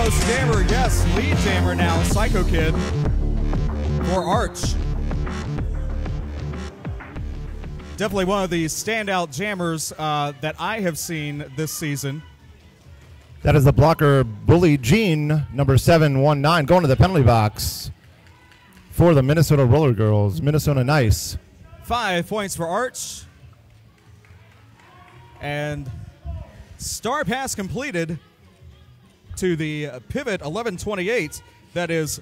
foremost jammer, yes, lead jammer now, Psycho Kid for Arch. Definitely one of the standout jammers that I have seen this season. That is the blocker, Bully Jean, number 719, going to the penalty box for the Minnesota Roller Girls. Minnesota Nice. 5 points for Arch. And star pass completed to the pivot 1128. That is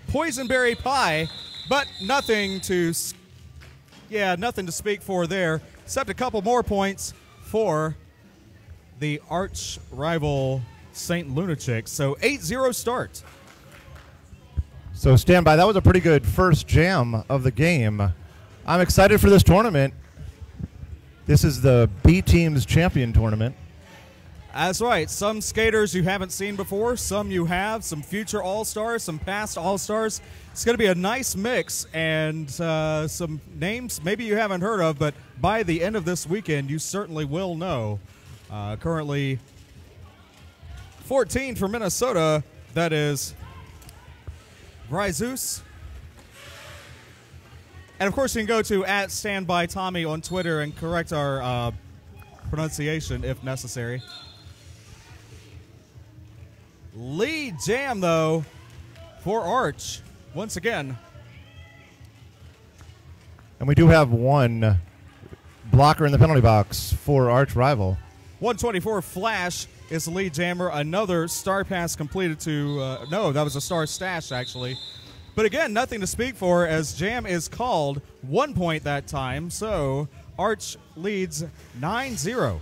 Poisonberry Pie, but nothing to speak for there, except a couple more points for the arch rival St. Lunatics. So 8-0 start. So stand by. That was a pretty good first jam of the game. I'm excited for this tournament. This is the B Team's Champion Tournament. That's right. Some skaters you haven't seen before, some you have, some future All-Stars, some past All-Stars. It's going to be a nice mix, and some names maybe you haven't heard of, but by the end of this weekend, you certainly will know. Currently 14 for Minnesota. That is Bryzeus. And, of course, you can go to @StandByTommy on Twitter and correct our pronunciation if necessary. Lead jam, though, for Arch once again. And we do have one blocker in the penalty box for Arch rival. 124 Flash is the lead jammer. Another star pass completed to, no, that was a star stash, actually. But again, nothing to speak for as jam is called. 1 point that time, so Arch leads 9-0.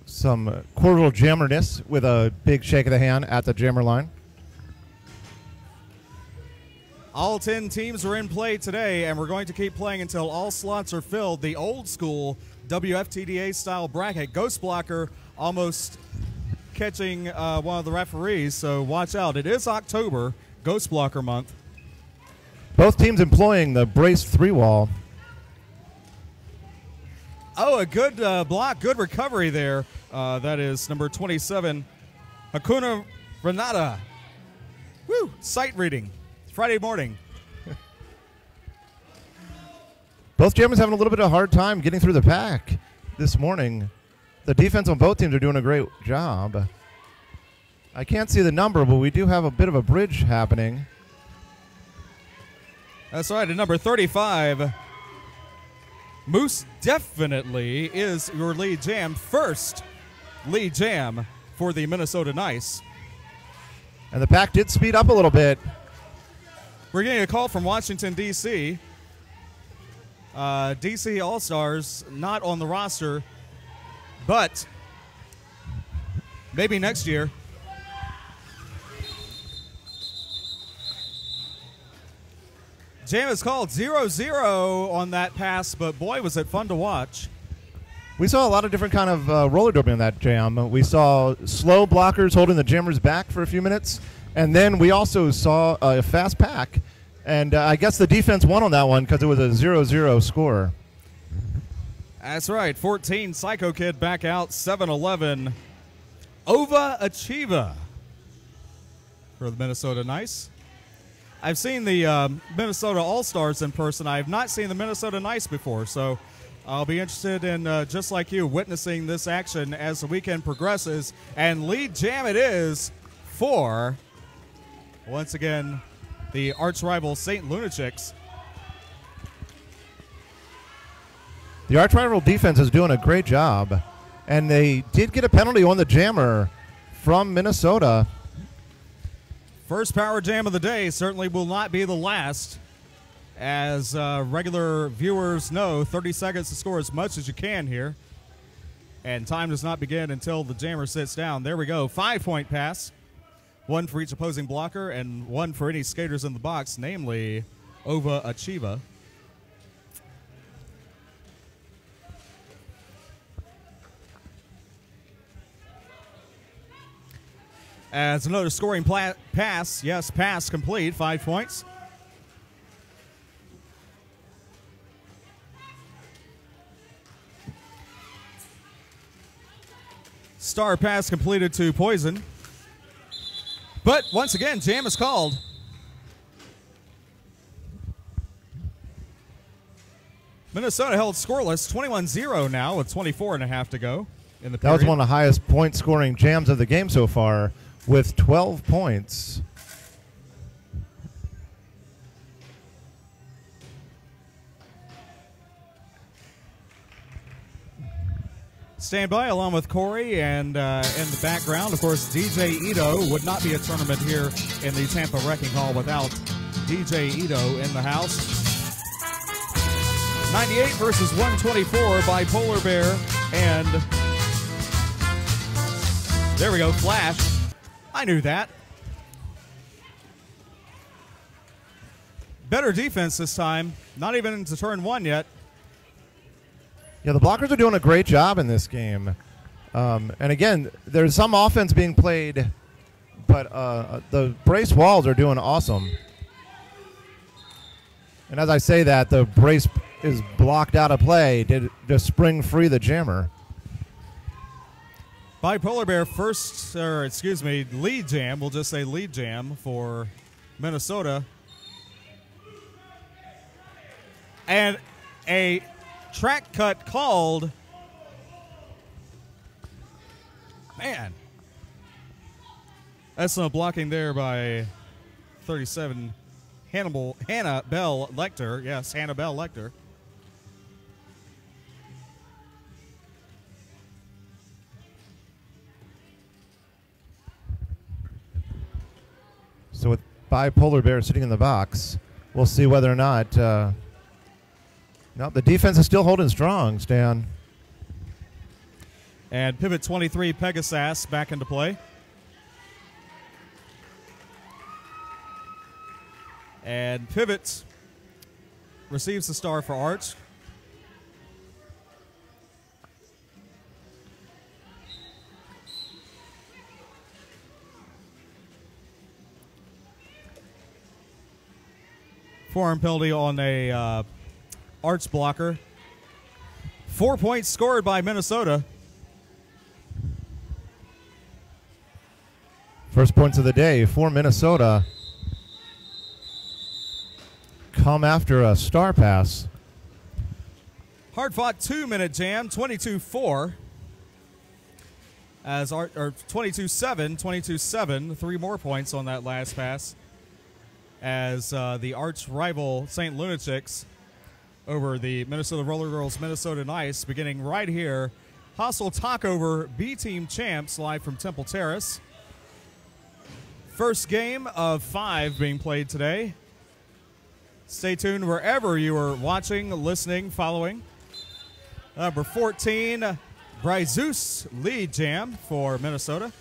Some cordial jammerness with a big shake of the hand at the jammer line. All 10 teams are in play today, and we're going to keep playing until all slots are filled. The old school WFTDA style bracket. Ghost Blocker almost catching one of the referees, so watch out. It is October, Ghost Blocker month. Both teams employing the braced 3-wall. Oh, a good block, good recovery there. That is number 27, Hakuna Renata. Woo, sight reading. Friday morning. Both jammers having a little bit of a hard time getting through the pack this morning. The defense on both teams are doing a great job. I can't see the number, but we do have a bit of a bridge happening. That's right, at number 35, Moose definitely is your lead jam. First lead jam for the Minnesota Nice. And the pack did speed up a little bit. We're getting a call from Washington, D.C. D.C. All-Stars not on the roster, but maybe next year. Jam is called 0-0 on that pass, but boy, was it fun to watch. We saw a lot of different kind of roller derby in that jam. We saw slow blockers holding the jammers back for a few minutes, and then we also saw a fast pack. And I guess the defense won on that one because it was a 0-0 score. That's right. 14, Psycho Kid back out. 7-11, Ova Achieva for the Minnesota Nice. I've seen the Minnesota All-Stars in person. I have not seen the Minnesota Nice before, so I'll be interested in, just like you, witnessing this action as the weekend progresses. And lead jam it is for, once again, the arch rival St. Lunatics. The arch rival defense is doing a great job, and they did get a penalty on the jammer from Minnesota. First power jam of the day certainly will not be the last. As regular viewers know, 30 seconds to score as much as you can here. And time does not begin until the jammer sits down. There we go. 5-point pass. One for each opposing blocker and one for any skaters in the box, namely Ova Achieva. As another scoring pass, yes, pass complete, 5 points. Star pass completed to Poison. But once again, jam is called. Minnesota held scoreless, 21-0 now with 24.5 to go in the period. That was one of the highest point-scoring jams of the game so far with 12 points. Stand by along with Corey, and in the background, of course, DJ Ito. Would not be a tournament here in the Tampa Wrecking Hall without DJ Ito in the house. 98 versus 124 by Polar Bear, and there we go, Flash. I knew that. Better defense this time. Not even into turn one yet. Yeah, the blockers are doing a great job in this game. And again, there's some offense being played, but the brace walls are doing awesome. And as I say that, the brace is blocked out of play to spring free the jammer. By Polar Bear lead jam. We'll just say lead jam for Minnesota. And a track cut called. Man. That's some blocking there by 37 Hannah Bell Lecter. Yes, Hannah Bell Lecter. So with Bipolar Bear sitting in the box, we'll see whether or not. No, the defense is still holding strong, Stan. And pivot 23 Pegasus back into play. And pivot receives the star for Arch. Forearm penalty on a Arch blocker. 4 points scored by Minnesota. First points of the day for Minnesota. Come after a star pass. Hard-fought 2-minute jam, 22-4. As or 22-7, 3 more points on that last pass. As the arch rival St. Lunatics over the Minnesota Roller Girls, Minnesota Nice, beginning right here. Hostile talkover B-Team champs live from Temple Terrace. First game of 5 being played today. Stay tuned wherever you are watching, listening, following. Number 14, Bryzeus lead jam for Minnesota.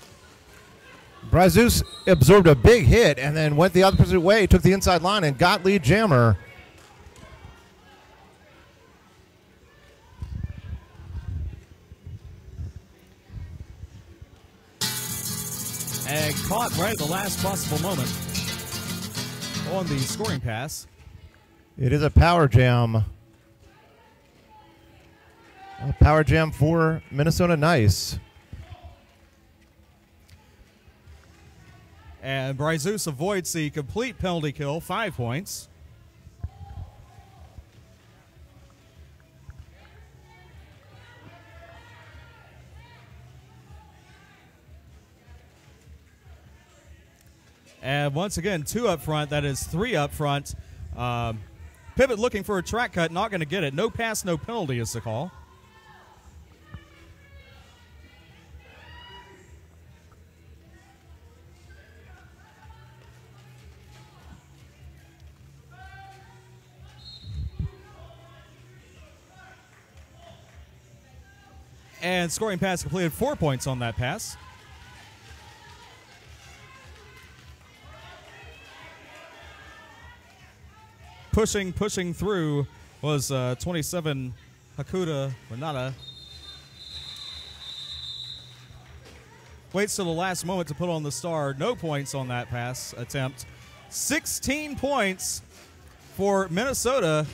Bryzeus absorbed a big hit and then went the opposite way, took the inside line, and got lead jammer. And caught right at the last possible moment on the scoring pass. It is a power jam. A power jam for Minnesota Nice. And Bryzeus avoids the complete penalty kill, 5 points. And once again, 2 up front. That is 3 up front. Pivot looking for a track cut, not going to get it. No pass, no penalty is the call. And scoring pass completed, 4 points on that pass. Pushing through was 27 Hakuda Renata. Waits till the last moment to put on the star. No points on that pass attempt. 16 points for Minnesota.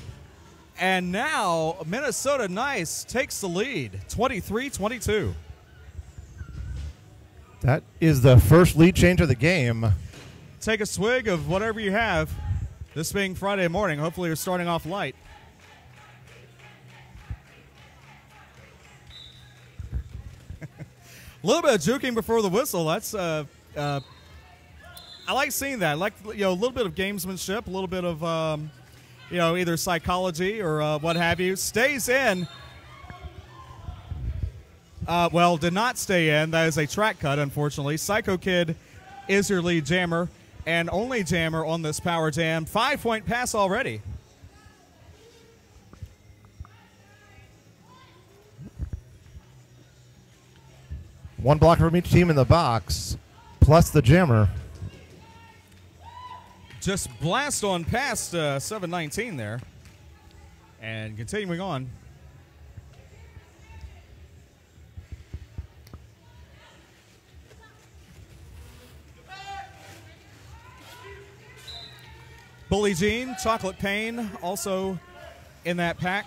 And now Minnesota Nice takes the lead, 23-22. That is the first lead change of the game. Take a swig of whatever you have. This being Friday morning, hopefully you're starting off light. A little bit of juking before the whistle. That's I like seeing that. I like, a little bit of gamesmanship, a little bit of either psychology or what have you. Stays in. Well, did not stay in. That is a track cut, unfortunately. Psycho Kid is your lead jammer and only jammer on this Power Jam. 5-point pass already. One blocker from each team in the box, plus the jammer. Just blast on past 719 there. And continuing on. Bully Jean, Chocolate Pain, also in that pack.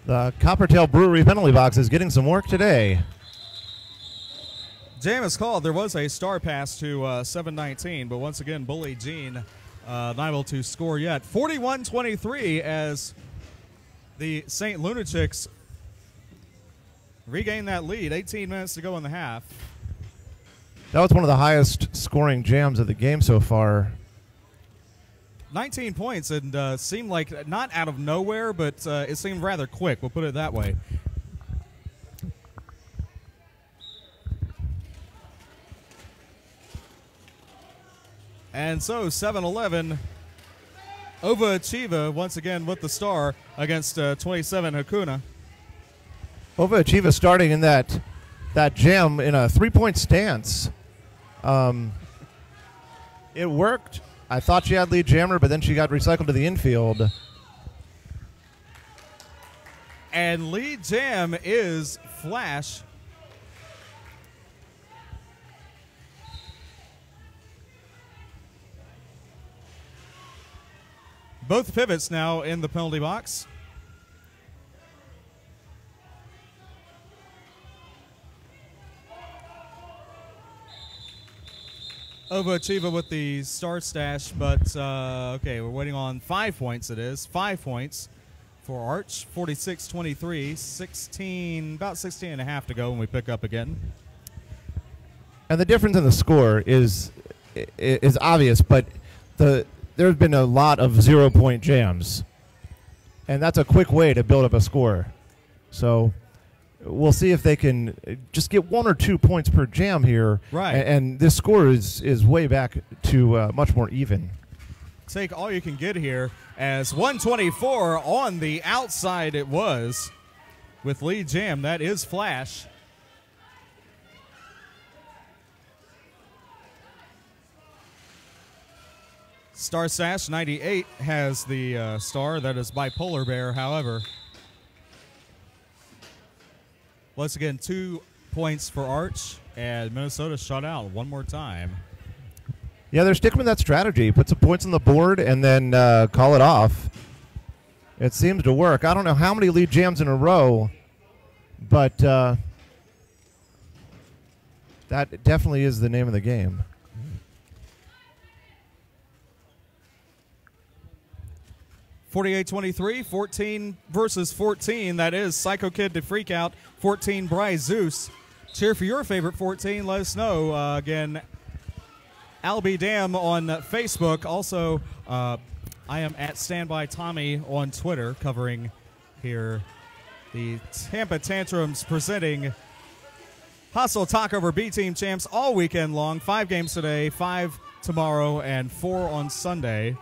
The Coppertail Brewery penalty box is getting some work today. Jam is called. There was a star pass to 719, but once again, Bully Jean not able to score yet. 41-23 as the St. Lunatics regain that lead. 18 minutes to go in the half. That was one of the highest scoring jams of the game so far. 19 points, and seemed like not out of nowhere, but it seemed rather quick. We'll put it that way. And so 7-11, Overachiva once again with the star against 27 Hakuna. Overachiva starting in that jam in a 3-point stance. It worked. I thought she had lead jammer, but then she got recycled to the infield. And lead jam is Flash. Both pivots now in the penalty box. Overachiva with the star stash, but okay, we're waiting on 5 points. It is 5 points for Arch. 46-23, about 16 and a half to go when we pick up again. And the difference in the score is obvious, but there's been a lot of 0-point jams, and that's a quick way to build up a score. So we'll see if they can just get 1 or 2 points per jam here. Right. And this score is way back to much more even. Take all you can get here as 124 on the outside it was with lead jam. That is Flash. Star Sash 98 has the star. That is Bipolar Bear, however. Once again, 2 points for Arch, and Minnesota shut out one more time. Yeah, they're sticking with that strategy. Put some points on the board and then call it off. It seems to work. I don't know how many lead jams in a row, but that definitely is the name of the game. (48-23), 14 versus 14. That is Psycho Kid to Freak Out. 14, Bryce Zeus. Cheer for your favorite 14. Let us know. Again, Albie Damm on Facebook. Also, I am at Standby Tommy on Twitter, covering here the Tampa Tantrums presenting Hustle Talkover B-Team Champs all weekend long. 5 games today, 5 tomorrow, and 4 on Sunday.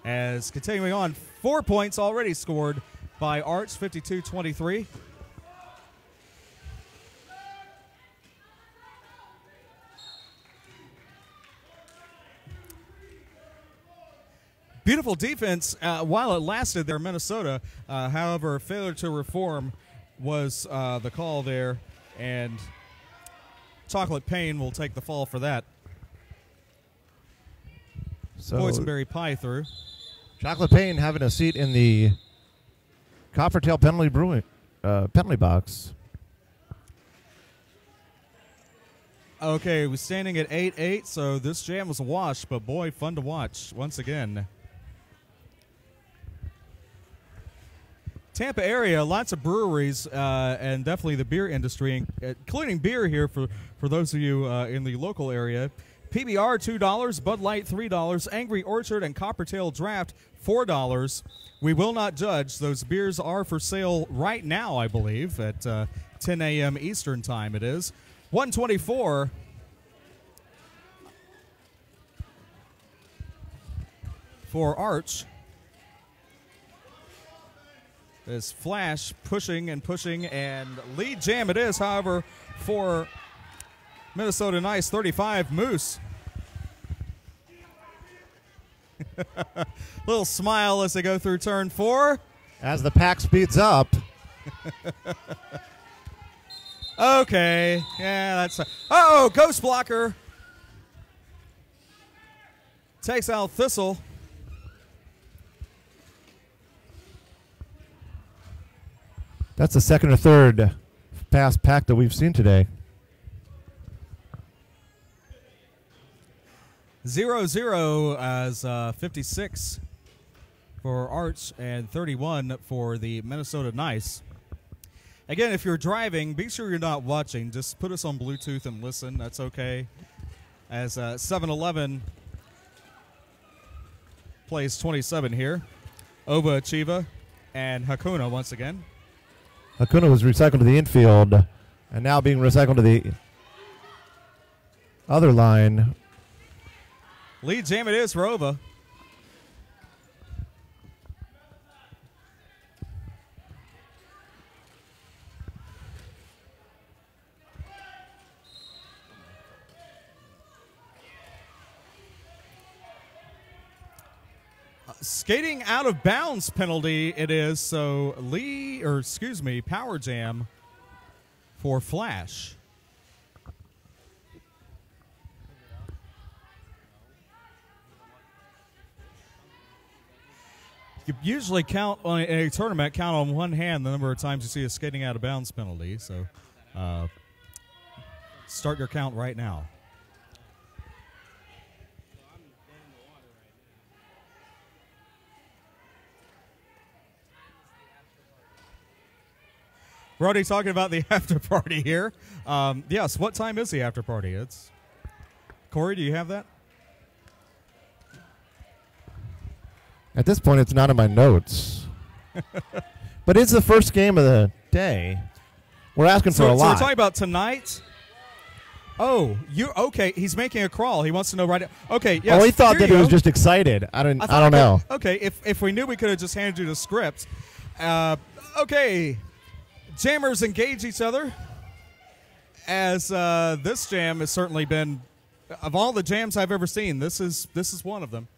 As continuing on, 4 points already scored by Arch, 52-23. Beautiful defense while it lasted there, Minnesota. However, failure to reform was the call there, and Chocolate Pain will take the fall for that. So Boysenberry Pie through. Chocolate Pain having a seat in the Coppertail penalty box. Okay, we're standing at 8-8, so this jam was a wash, but boy, fun to watch once again. Tampa area, lots of breweries, and definitely the beer industry, including beer here for those of you in the local area. PBR, $2, Bud Light, $3, Angry Orchard and Coppertail Draft, $4. We will not judge. Those beers are for sale right now, I believe, at 10 a.m. Eastern time it is. 124 for Arch. This Flash pushing and pushing, and lead jam it is, however, for Minnesota Nice, 35, Moose. Little smile as they go through turn 4. As the pack speeds up. Okay, yeah, that's uh-oh, Ghost Blocker. Takes out Thistle. That's the second or third pass pack that we've seen today. 0-0 as 56 for Arch and 31 for the Minnesota Nice. Again, if you're driving, be sure you're not watching. Just put us on Bluetooth and listen. That's okay. As 7-11 plays 27 here. Ova Achieva and Hakuna once again. Hakuna was recycled to the infield and now being recycled to the other line. Lead jam it is for Ova. Skating out of bounds penalty it is, so power jam for Flash. You usually count on a tournament, count on one hand the number of times you see a skating out of bounds penalty, so start your count right now. We're already talking about the after party here. Yes, what time is the after party? It's Corey, do you have that? At this point, it's not in my notes. But it's the first game of the day. We're asking for a lot. So we're talking about tonight? Oh, okay. He's making a crawl. He wants to know right now. Okay, yes. Oh, he thought that he was just excited. I don't know. Okay, if we knew, we could have just handed you the script. Okay. Jammers engage each other, as this jam has certainly been, of all the jams I've ever seen, this is one of them.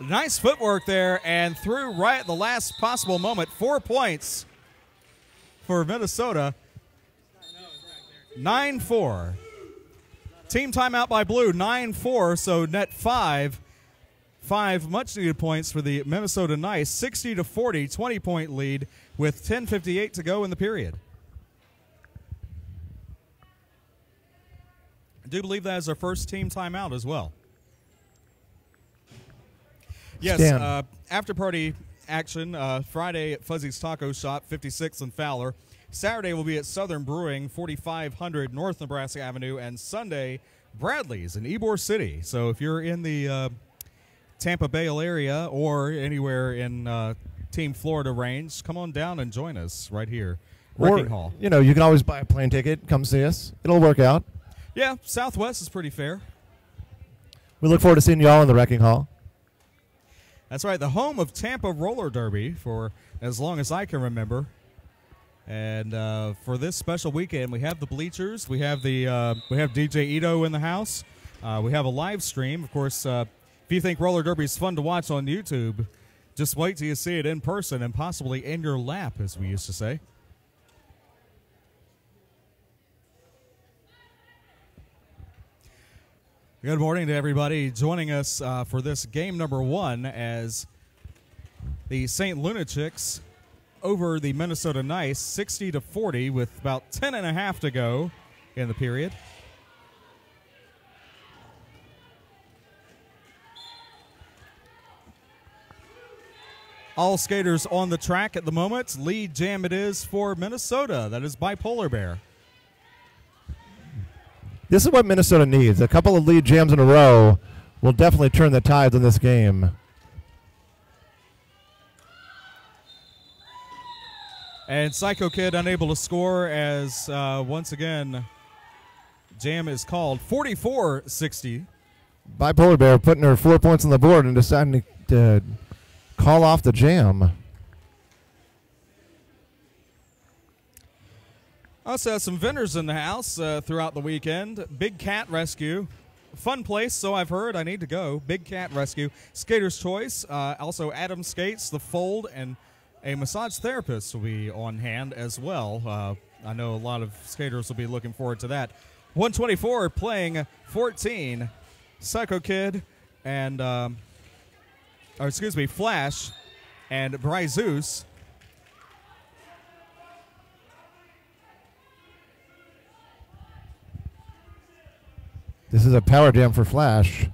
Nice footwork there, and through right at the last possible moment. 4 points for Minnesota. 9-4. Team timeout by Blue, 9-4, so net 5. 5 much-needed points for the Minnesota Nice. 60-40, 20-point lead with 10:58 to go in the period. I do believe that is our first team timeout as well. Yes, after-party action Friday at Fuzzy's Taco Shop, 56th and Fowler. Saturday will be at Southern Brewing, 4500 North Nebraska Avenue, and Sunday, Bradley's in Ybor City. So if you're in the Tampa Bay area or anywhere in Team Florida range, come on down and join us right here, Wrecking Hall. You know, you can always buy a plane ticket, come see us. It'll work out. Yeah, Southwest is pretty fair. We look forward to seeing you all in the Wrecking Hall. That's right, the home of Tampa Roller Derby for as long as I can remember. And for this special weekend, we have the bleachers, we have DJ Ito in the house, we have a live stream. Of course, if you think roller derby is fun to watch on YouTube, just wait till you see it in person and possibly in your lap, as we used to say. Good morning to everybody joining us for this game number 1 as the St. Lunatics over the Minnesota Nice 60-40 with about 10.5 to go in the period. All skaters on the track at the moment. Lead jam it is for Minnesota. That is by Polar Bear. This is what Minnesota needs. A couple of lead jams in a row will definitely turn the tides in this game. And Psycho Kid unable to score as, once again, jam is called 44-60. Bipolar Bear putting her 4 points on the board and deciding to call off the jam. Also, some vendors in the house throughout the weekend. Big Cat Rescue. Fun place, so I've heard. I need to go. Big Cat Rescue. Skater's Choice. Also, Adam Skates, The Fold, and a massage therapist will be on hand as well. I know a lot of skaters will be looking forward to that. 124 playing 14. Psycho Kid and, Flash and Bryzeus. This is a power jam for Flash.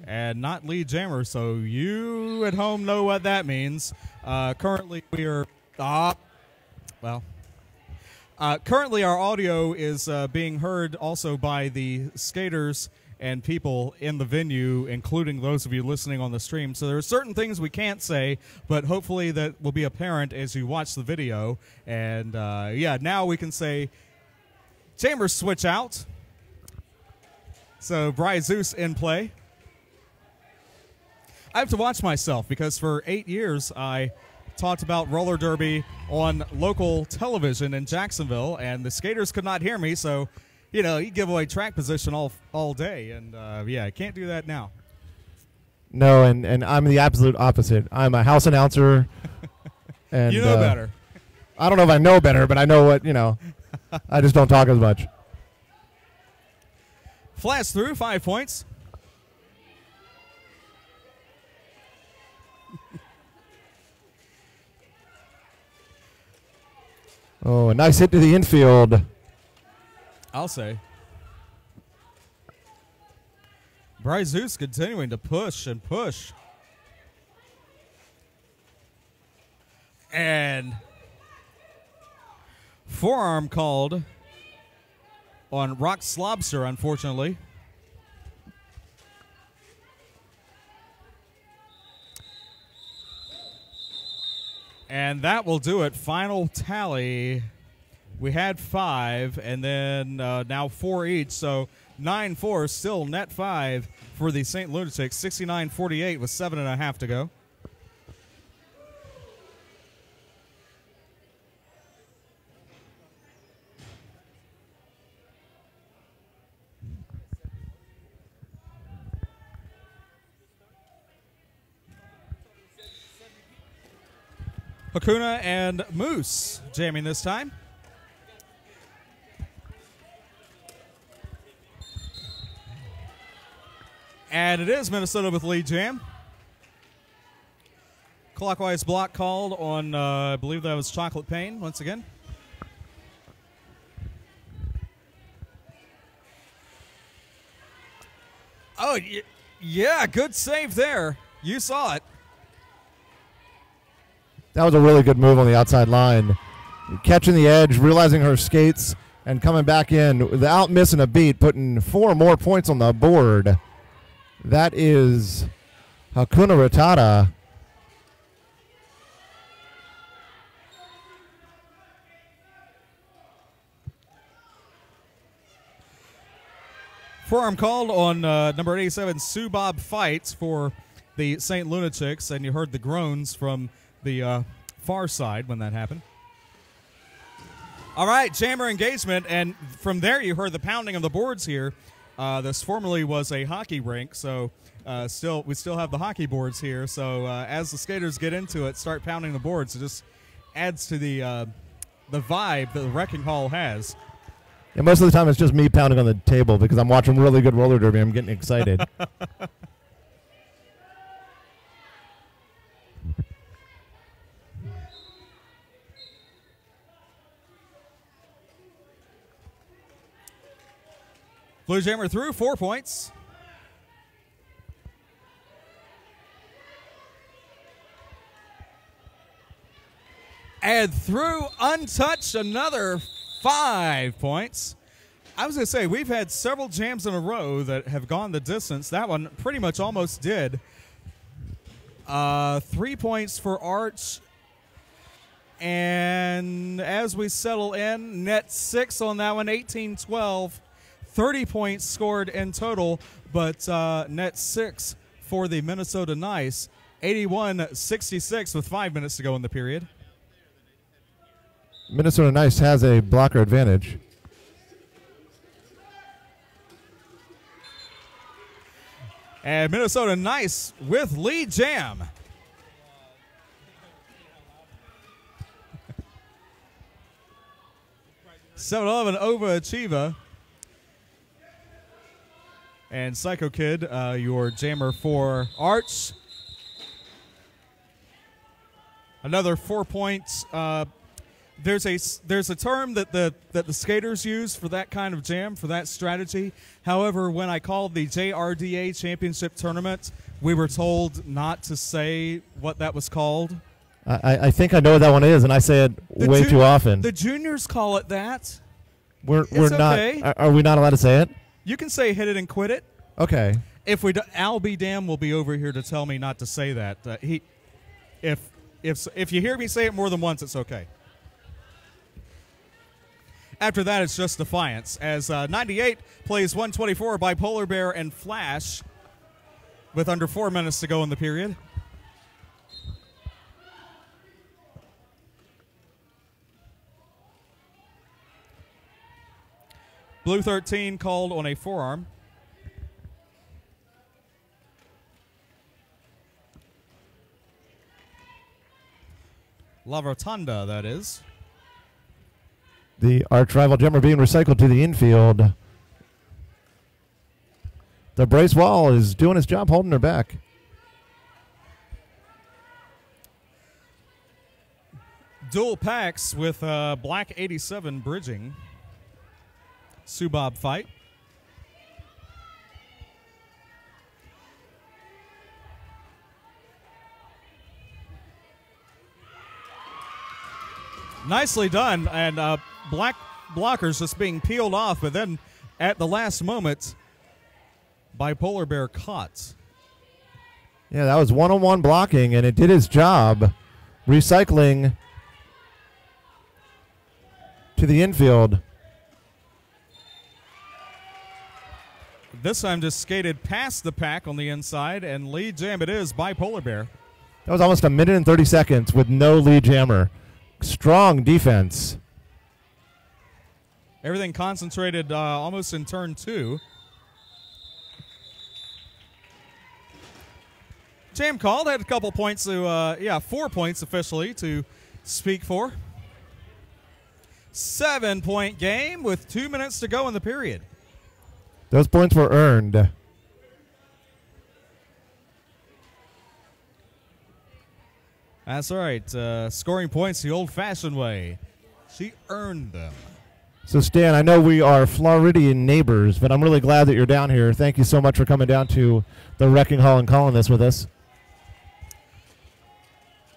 And not lead jammer, so you at home know what that means. Currently we are, currently our audio is being heard also by the skaters and people in the venue, including those of you listening on the stream. So there are certain things we can't say, but hopefully that will be apparent as you watch the video. And yeah, now we can say Chambers switch out. So Bryzeus in play. I have to watch myself because for 8 years I talked about roller derby on local television in Jacksonville, and the skaters could not hear me, so you know, you give away track position all day, and yeah, I can't do that now. No, and I'm the absolute opposite. I'm a house announcer. And you know better. I don't know if I know better, but I know what, you know. I just don't talk as much. Flash through, 5 points. Oh, a nice hit to the infield. I'll say. Bryzeus continuing to push and push. And forearm called on Rock Slobster, unfortunately. And that will do it. Final tally. We had 5, and then now 4 each, so 9-4, still net 5 for the St. Lunatics, 69-48 with 7.5 to go. Hakuna and Moose jamming this time. And it is Minnesota with lead jam. Clockwise block called on, I believe that was Chocolate Pain once again. Oh, yeah, good save there. You saw it. That was a really good move on the outside line. Catching the edge, realizing her skates, and coming back in without missing a beat, putting 4 more points on the board. That is Hakuna Matata. Forearm called on number 87, Sue Bob Fights for the St. Lunatics, and you heard the groans from the far side when that happened. All right, jammer engagement, and from there you heard the pounding of the boards here. This formerly was a hockey rink, so we still have the hockey boards here. So as the skaters get into it, start pounding the boards. It just adds to the vibe that the Wrecking Hall has. Yeah, most of the time it's just me pounding on the table because I'm watching really good roller derby. I'm getting excited. Blue Jammer through, 4 points. And through untouched, another 5 points. I was going to say, we've had several jams in a row that have gone the distance. That one pretty much almost did. 3 points for Arch. And as we settle in, net 6 on that one, 18-12. 30 points scored in total, but net 6 for the Minnesota Nice. 81-66 with 5 minutes to go in the period. Minnesota Nice has a blocker advantage. And Minnesota Nice with lead jam. (7-11) over Achieva. And Psycho Kid, your jammer for Arch. Another 4 points. There's a term that the skaters use for that kind of jam, for that strategy. However, when I called the JRDA Championship Tournament, we were told not to say what that was called. I think I know what that one is, and I say it way too often. The juniors call it that. We're not. Okay. Are we not allowed to say it? You can say hit it and quit it. Okay. If we do, Al B. Damm will be over here to tell me not to say that. If you hear me say it more than once, it's okay. After that, it's just Defiance, as 98 plays 124 by Polar Bear and Flash with under 4 minutes to go in the period. Blue 13 called on a forearm. La Rotunda, that is. The arch rival jammer being recycled to the infield. The brace wall is doing its job holding her back. Dual packs with Black 87 bridging. Subob fight. Nicely done, and Black blockers just being peeled off, but then at the last moment, by Polar Bear caught. Yeah, that was one-on-one blocking, and it did its job, recycling to the infield. This time just skated past the pack on the inside, and lead jam it is by Polar Bear. That was almost a minute and 30 seconds with no lead jammer. Strong defense. Everything concentrated almost in turn 2. Jam called, had a couple points to, 4 points officially to speak for. 7-point game with 2 minutes to go in the period. Those points were earned. That's right. Scoring points the old-fashioned way. She earned them. So, Stan, I know we are Floridian neighbors, but I'm really glad that you're down here. Thank you so much for coming down to the Wrecking Hall and calling this with us.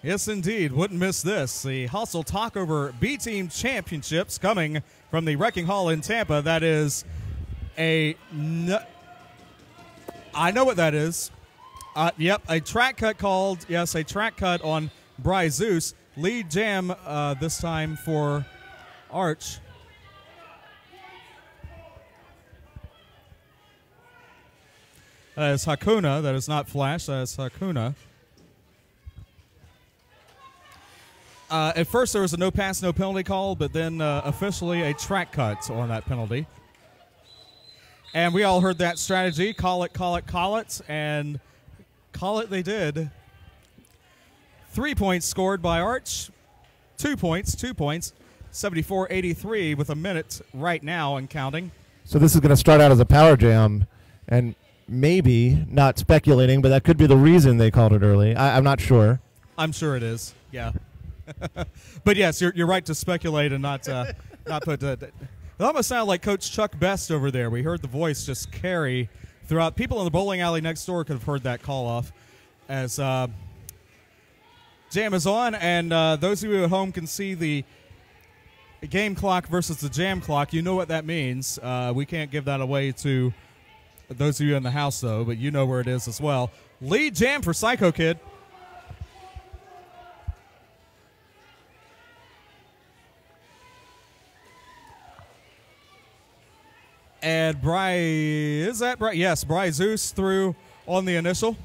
Yes, indeed. Wouldn't miss this. The Hustle Talkover B-Team Championships coming from the Wrecking Hall in Tampa. That is I know what that is. Yep, a track cut called, yes, a track cut on Bry Zeus. Lead jam this time for Arch. That is Hakuna. That is not Flash. That is Hakuna. At first, there was a no pass, no penalty call, but then officially a track cut on that penalty. And we all heard that strategy. Call it, call it, call it. And call it they did. 3 points scored by Arch. 2 points, 2 points. 74-83 with a minute right now and counting. So this is going to start out as a power jam, and maybe, not speculating, but that could be the reason they called it early. I'm not sure. I'm sure it is, yeah. But yes, you're right to speculate and not put it almost sounded like Coach Chuck Best over there. We heard the voice just carry throughout. People in the bowling alley next door could have heard that call off as jam is on, and those of you at home can see the game clock versus the jam clock. You know what that means. We can't give that away to those of you in the house, though, but you know where it is as well. Lead jam for Psycho Kid. And is that Bry? Yes, Bry Zeus through on the initial.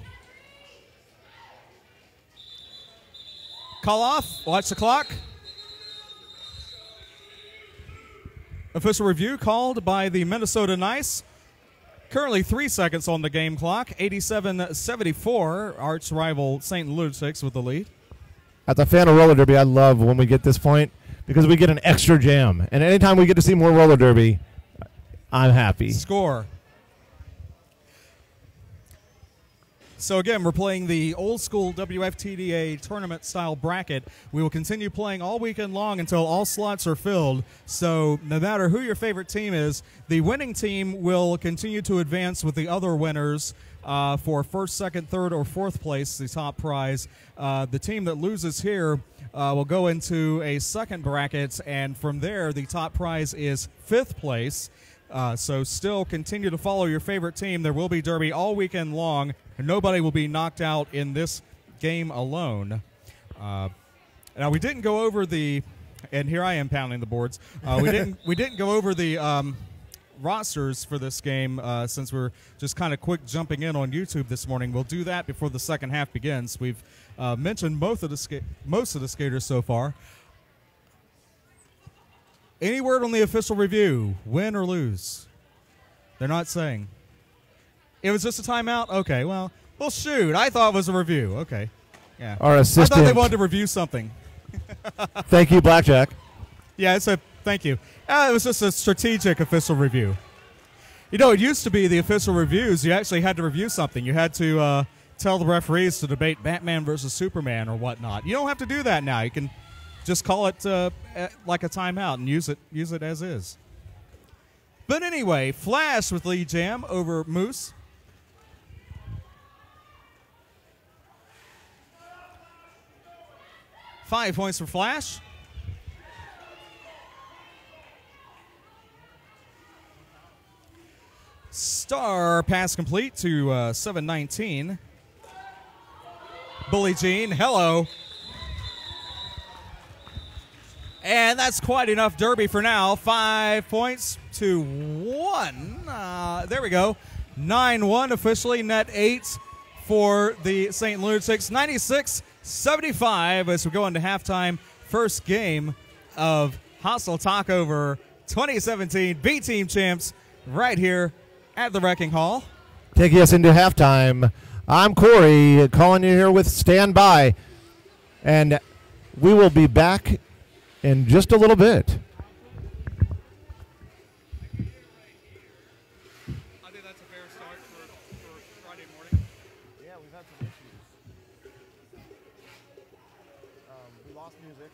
Call off. Watch the clock. Official review called by the Minnesota Nice. Currently 3 seconds on the game clock. 87-74. Arch rival St. Lunatics with the lead. As a fan of roller derby, I love when we get this point because we get an extra jam. And anytime we get to see more roller derby, I'm happy. Score. So again, we're playing the old school WFTDA tournament style bracket. We will continue playing all weekend long until all slots are filled. So no matter who your favorite team is, the winning team will continue to advance with the other winners for first, second, third, or fourth place, the top prize. The team that loses here will go into a second bracket, and from there, the top prize is fifth place. So still continue to follow your favorite team. There will be derby all weekend long, and nobody will be knocked out in this game alone. Now we didn't go over the, and here I am pounding the boards. We didn't go over the rosters for this game since we're just kind of quick jumping in on YouTube this morning. We'll do that before the second half begins. We've mentioned most of the skaters so far. Any word on the official review? Win or lose? They're not saying. It was just a timeout? Okay, well, shoot. I thought it was a review. Okay. Yeah. Our assistant. I thought they wanted to review something. Thank you, Blackjack. Yeah, thank you. It was just a strategic official review. You know, it used to be the official reviews. You actually had to review something. You had to tell the referees to debate Batman versus Superman or whatnot. You don't have to do that now. You can just call it like a timeout and use it as is. But anyway, Flash with lead jam over Moose. Five points for Flash. Star pass complete to 7-19. Bully Jean, hello. And that's quite enough derby for now. 5 points to 1. There we go. 9-1 officially. Net 8 for the St. Lunatics. 96-75 as we go into halftime. First game of Hostile Talkover 2017 B-Team champs right here at the Wrecking Hall. Taking us into halftime. I'm Corey calling you here with Stand By. And we will be back in just a little bit. I think that's a fair start for Friday morning. Yeah, we've had some issues. We lost music.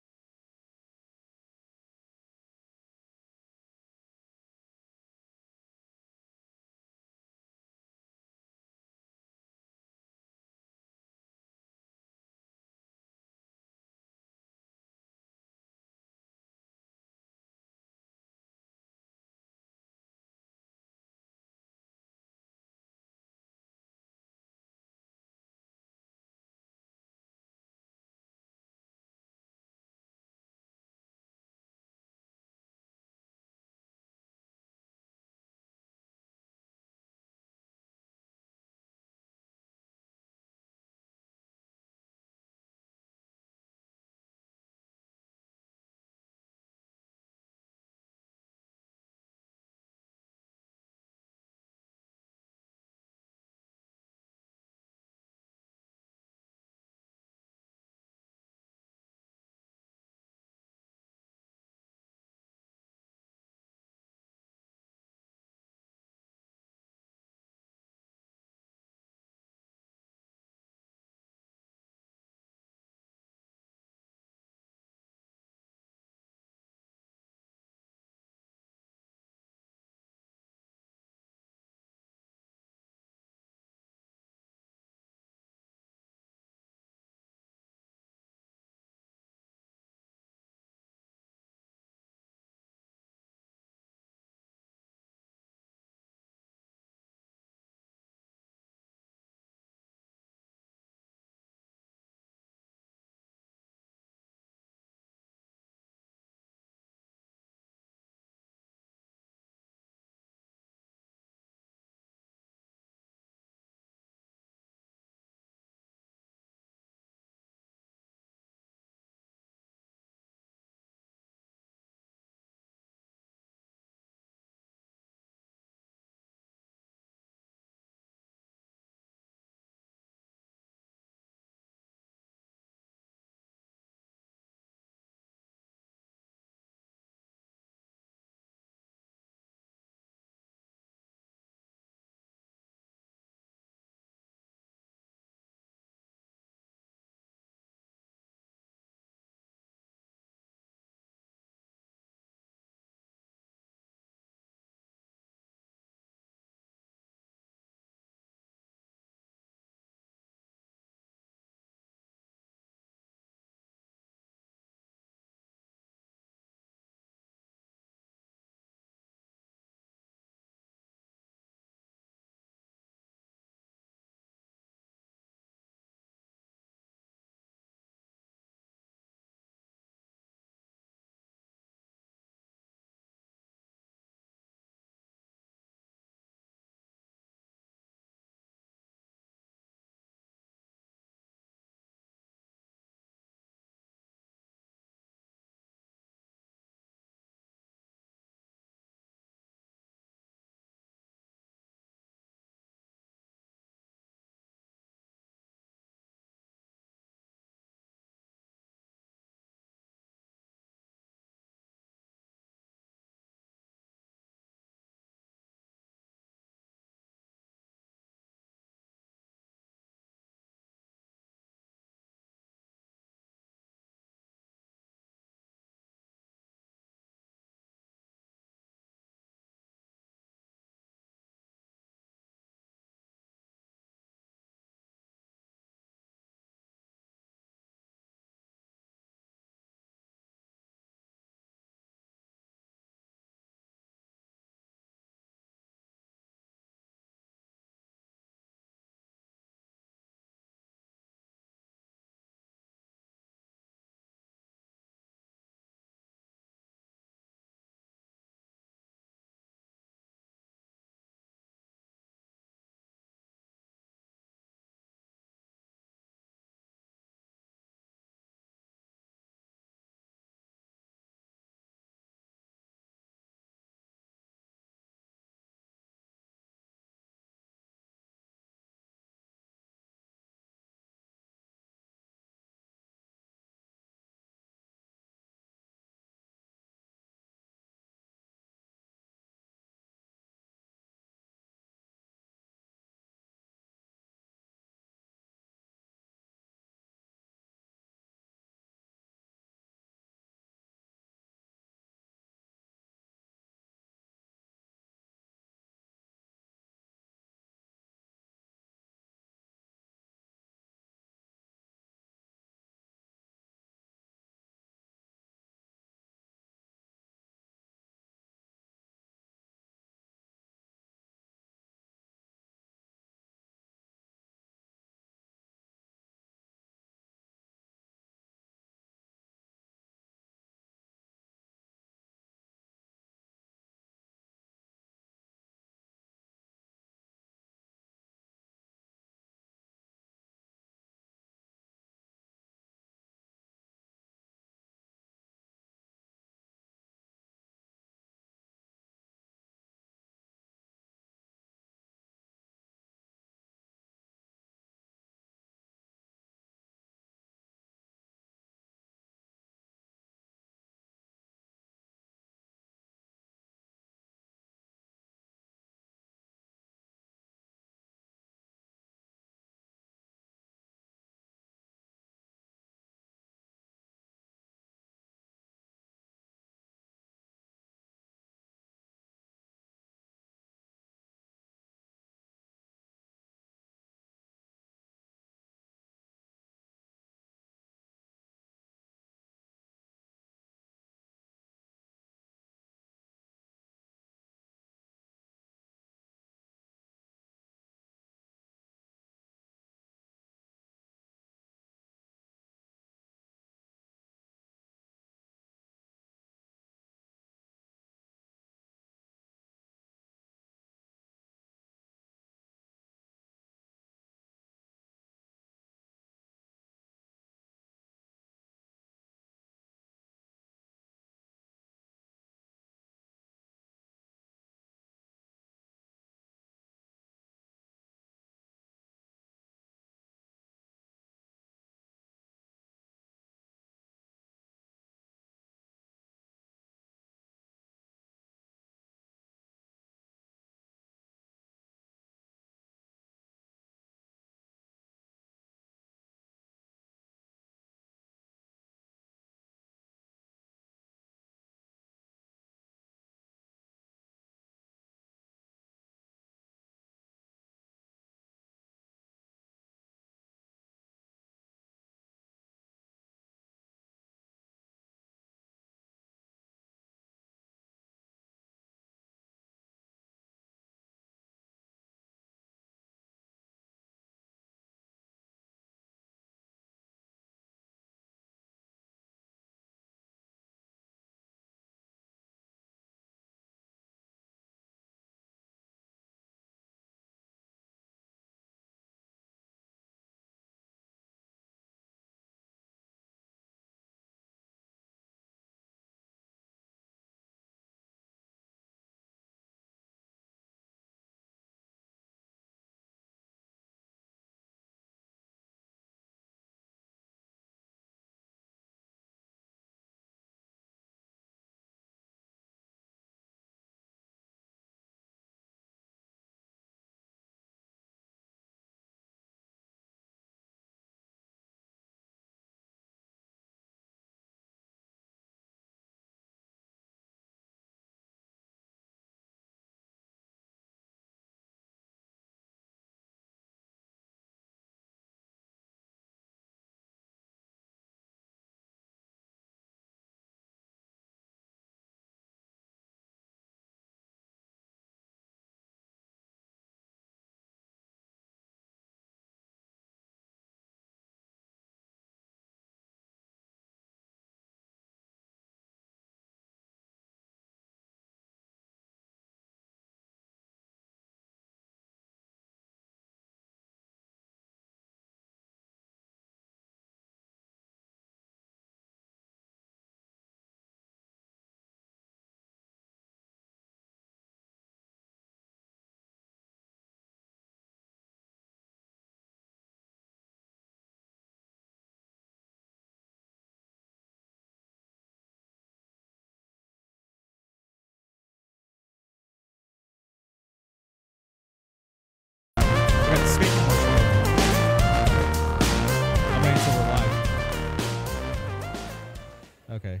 Okay.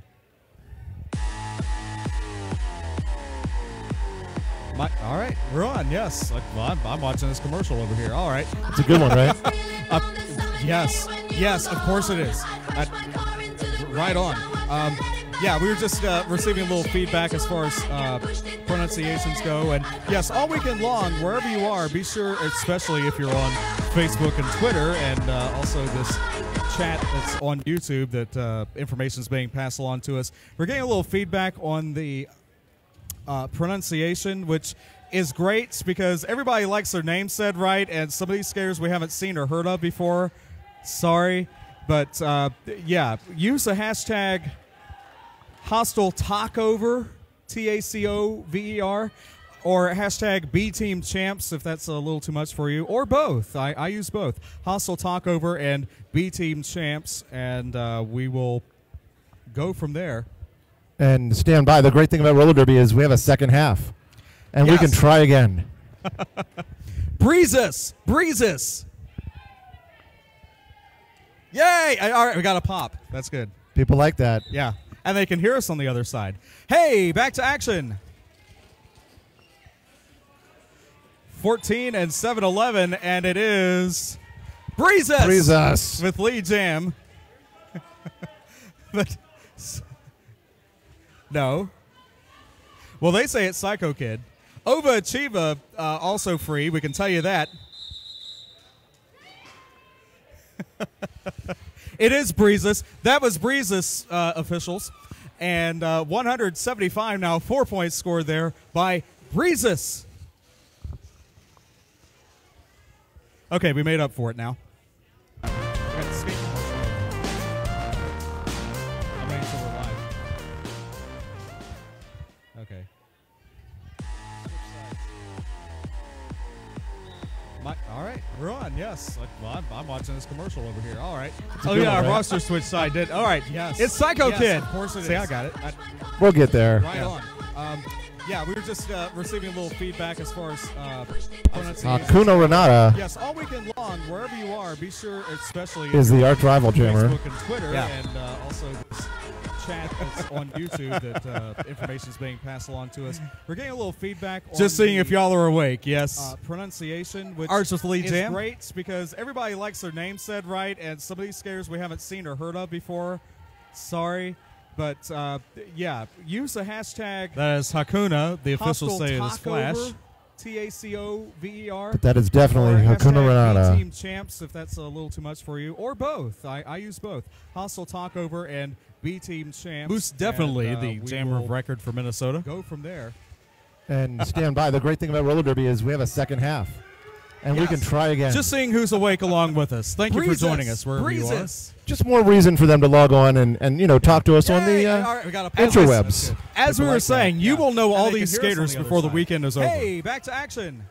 All right, we're on. Yes, well, I'm watching this commercial over here. All right, It's a good one, right? yes, of course it is. Right on. Yeah, we were just receiving a little feedback as far as pronunciations go, and yes, all weekend long, wherever you are, be sure, especially if you're on Facebook and Twitter, and also this chat that's on YouTube, that information is being passed along to us. We're getting a little feedback on the pronunciation, which is great because everybody likes their name said right, and some of these skaters we haven't seen or heard of before. Sorry, but yeah, use the hashtag hostile talkover, TACOVER, or hashtag BTeamChamps if that's a little too much for you, or both. I use both, hostile talkover and BTeamChamps, and we will go from there. And stand by. The great thing about roller derby is we have a second half, and we can try again. Breeze us! Yay! All right, we got a pop. That's good. People like that. Yeah, and they can hear us on the other side. Hey, back to action. 14 and 7-11, and it is Breeze Us with Lee Jam. But no. Well, they say it's Psycho Kid. Ova Achieva also free. We can tell you that. It is Breezes. That was Breezes officials. And 175 now, 4 points scored there by Breezes. Okay, we made up for it now. Okay. All right, we're on. Yes, well, I'm watching this commercial over here. All right. Oh yeah, our roster switch side did. All right. Yes. It's Psycho Kid. Of course it is. See, I got it. We'll get there. Right on. Yeah, we were just receiving a little feedback as far as pronunciation. Kuno Renata. Yes, all weekend long, wherever you are, be sure, especially is the arch rival jammer. Facebook and Twitter, and also this chat that's on YouTube, that information is being passed along to us. We're getting a little feedback. Just seeing if y'all are awake. Yes. Pronunciation, which is great because everybody likes their name said right, and some of these skaters we haven't seen or heard of before. Sorry. But, yeah, use the hashtag. That is Hakuna. The officials say it is Flash. TACOVER. But that is definitely Hakuna Renata. BTeamChamps if that's a little too much for you, or both. I use both. Hostile Talkover and BTeamChamps. Most definitely the jammer of record for Minnesota. Go from there. And stand by. The great thing about roller derby is we have a second half. And we can try again. Just seeing who's awake along with us. Thank you for joining us wherever you are. Just more reason for them to log on and you know, talk to us on the interwebs. As we were saying, you will know all these skaters before the weekend is over. Hey, back to action.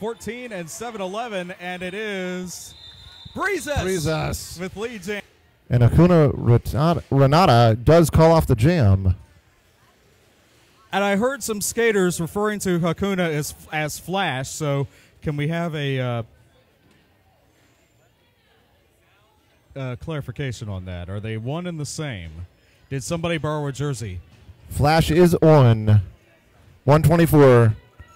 14 and 7-11, and it is Breeze Us with Lee Jam. And Hakuna Renata does call off the jam. And I heard some skaters referring to Hakuna as Flash, so can we have a clarification on that? Are they one and the same? Did somebody borrow a jersey? Flash is on. 124,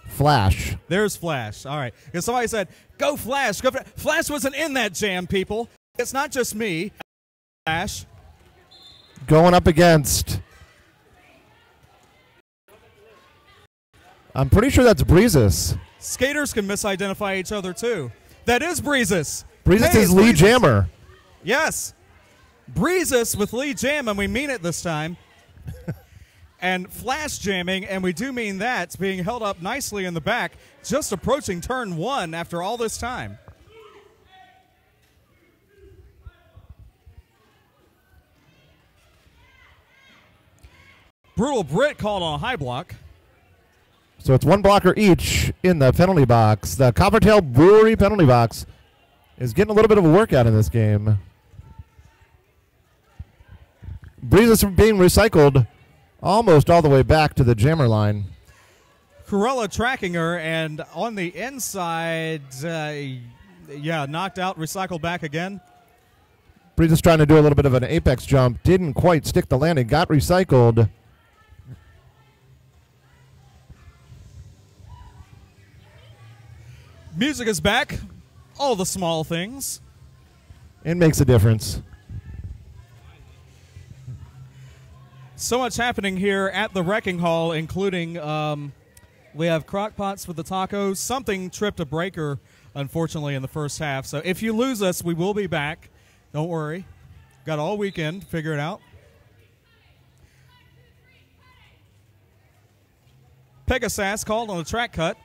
Flash. There's Flash. All right. Because somebody said, go Flash. Go Flash. Flash wasn't in that jam, people. It's not just me. Flash. Going up against... I'm pretty sure that's Breezes. Skaters can misidentify each other, too. That is Breezes. Breezes is Lee Jammer. Yes. Breezes with Lee Jam, and we mean it this time. And Flash jamming, and we do mean that. It's being held up nicely in the back, just approaching turn one after all this time. Brutal Brit called on a high block. So it's one blocker each in the penalty box. The Coppertail Brewery penalty box is getting a little bit of a workout in this game. Breezes being recycled almost all the way back to the jammer line. Corella tracking her, and on the inside, yeah, knocked out, recycled back again. Breeze is trying to do a little bit of an apex jump. Didn't quite stick the landing. Got recycled. Music is back. All the small things. It makes a difference. So much happening here at the Wrecking Hall, including we have crock pots for the tacos. Something tripped a breaker, unfortunately, in the first half. So if you lose us, we will be back. Don't worry. Got all weekend to figure it out. Pegasus called on the track cut.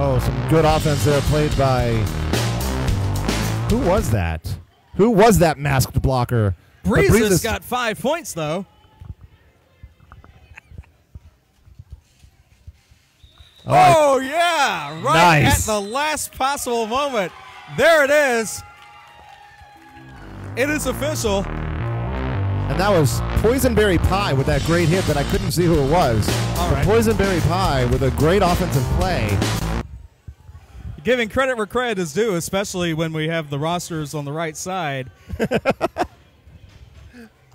Oh, some good offense there played by... Who was that? Who was that masked blocker? Breezes got 5 points, though. Oh, yeah. Right nice. At the last possible moment. There it is. It is official. And that was Poisonberry Pie with that great hit that I couldn't see who it was. All right. Poisonberry Pie with a great offensive play. Giving credit where credit is due, especially when we have the rosters on the right side.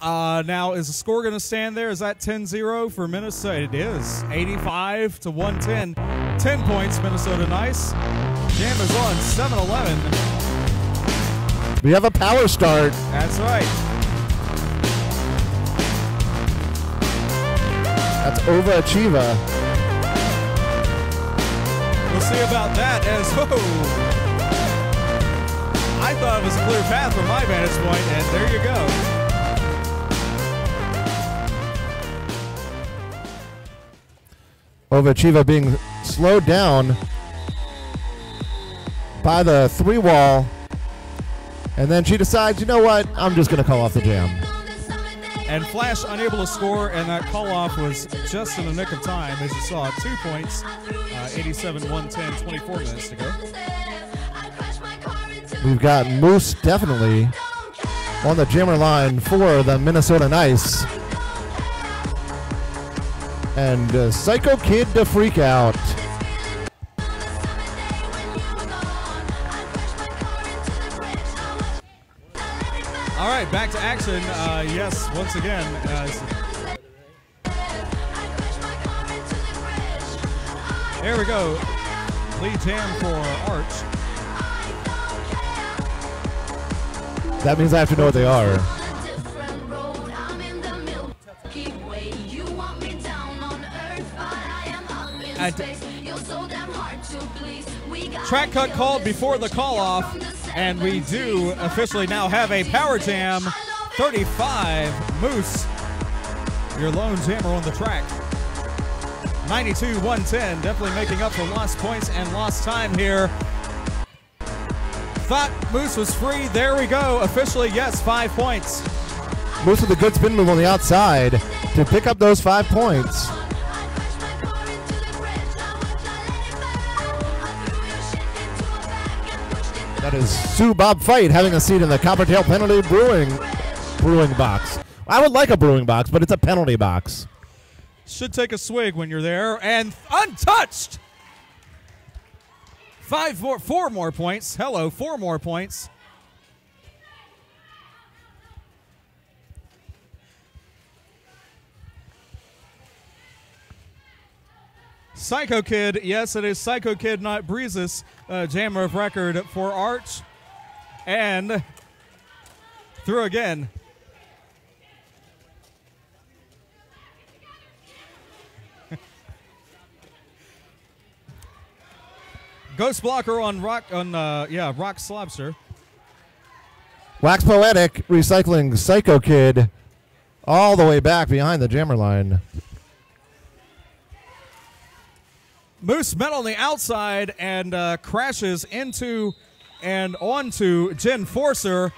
Now, is the score going to stand there? Is that 10-0 for Minnesota? It is. 85-110. 10 points, Minnesota Nice. Jam is on 7-11. We have a power start. That's right. That's Overachieva. We'll see about that as, I thought it was a clear path from my vantage point, and there you go. Overachieva being slowed down by the 3-wall. And then she decides, you know what, I'm just going to call off the jam. And Flash unable to score, and that call-off was just in the nick of time. As you saw, 2 points, 87-110, 24 minutes to go. We've got Moose definitely on the jammer line for the Minnesota Nice. And Psycho Kid to freak out. All right, back to action. Yes, once again. There we go. Lead jam for Arch. That means I have to know what they are. Track cut called before the call-off, and we do officially now have a Power Jam 35 Moose, your lone jammer on the track. 92-110, definitely making up for lost points and lost time here. Thought Moose was free. There we go. Officially, yes, 5 points. Moose with a good spin move on the outside to pick up those 5 points. That is Sue Bob Fight having a seat in the Coppertail Penalty Brewing box. I would like a brewing box, but it's a penalty box. Should take a swig when you're there. And untouched! 4 more points. Hello, 4 more points. Psycho Kid, yes, it is Psycho Kid, not Breezes, jammer of record for Arch. And through again. Ghost blocker on Rock Slobster. Wax Poetic recycling Psycho Kid all the way back behind the jammer line. Moose met on the outside and crashes into and onto Jen Forcer.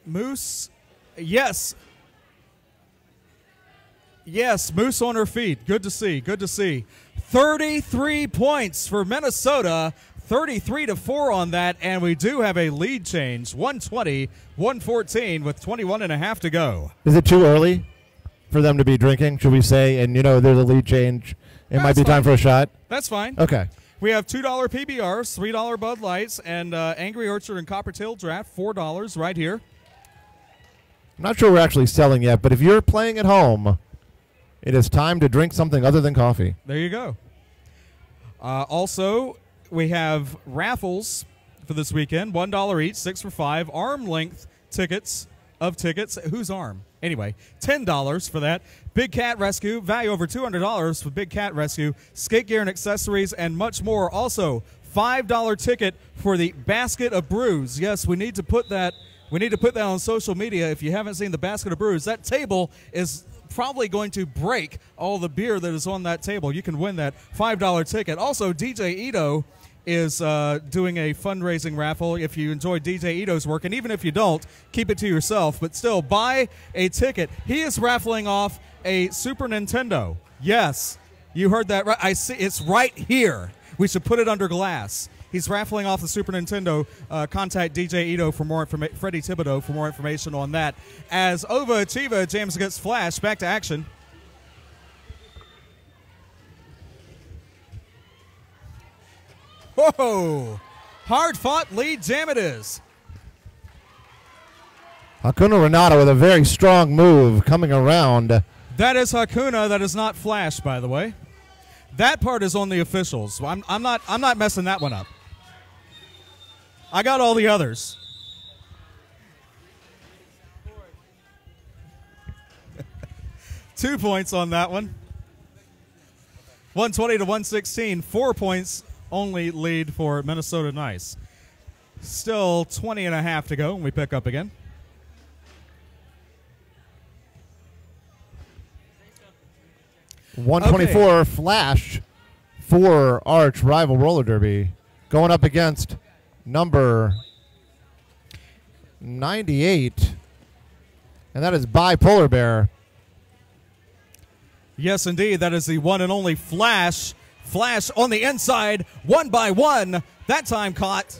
Moose, yes. Yes, Moose on her feet. Good to see, good to see. 33 points for Minnesota, 33-4 on that, and we do have a lead change, 120-114 with 21 and a half to go. Is it too early? for them to be drinking, should we say? And, there's a lead change. It might be time for a shot. That's fine. Okay. We have $2 PBRs, $3 Bud Lights, and Angry Orchard and Coppertail Draft, $4 right here. I'm not sure we're actually selling yet, but if you're playing at home, it is time to drink something other than coffee. There you go. Also, we have raffles for this weekend, $1 each, 6 for 5, arm length tickets. Whose arm? Anyway, $10 for that. Big Cat Rescue, value over $200 for Big Cat Rescue, skate gear and accessories, and much more. Also, $5 ticket for the Basket of Brews. Yes, we need to put that on social media. If you haven't seen the Basket of Brews, that table is probably going to break all the beer that is on that table. You can win that $5 ticket. Also, DJ Ito is doing a fundraising raffle if you enjoy DJ Ito's work, and even if you don't, keep it to yourself, but still buy a ticket. He is raffling off a Super Nintendo. Yes, you heard that right. I see it's right here. We should put it under glass. He's raffling off the Super Nintendo. Contact DJ Ito for more information. Freddie Thibodeau for more information on that. As Ova Achieva jams against Flash, back to action. Whoa! Hard-fought lead jam it is. Hakuna Renata with a very strong move coming around. That is Hakuna. That is not Flash, by the way. That part is on the officials. I'm not messing that one up. I got all the others. Two points on that one. 120 to 116. 4 points only lead for Minnesota Nice. Still 20 and a half to go when we pick up again. $124 Flash for arch rival roller derby going up against number 98, and that is Bipolar Bear. Yes, indeed. That is the one and only Flash. Flash on the inside, 1 by 1. That time caught.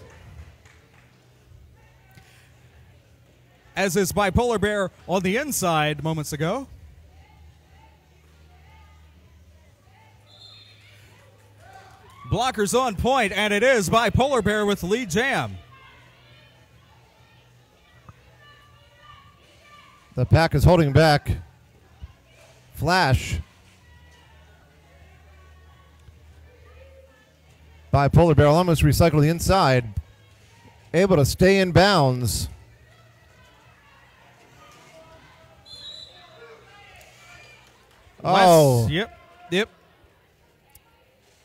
As is Bipolar Bear on the inside moments ago. Blockers on point, and it is Bipolar Bear with lead jam. The pack is holding back Flash. Bipolar Bear almost recycled the inside. Able to stay in bounds. Yep.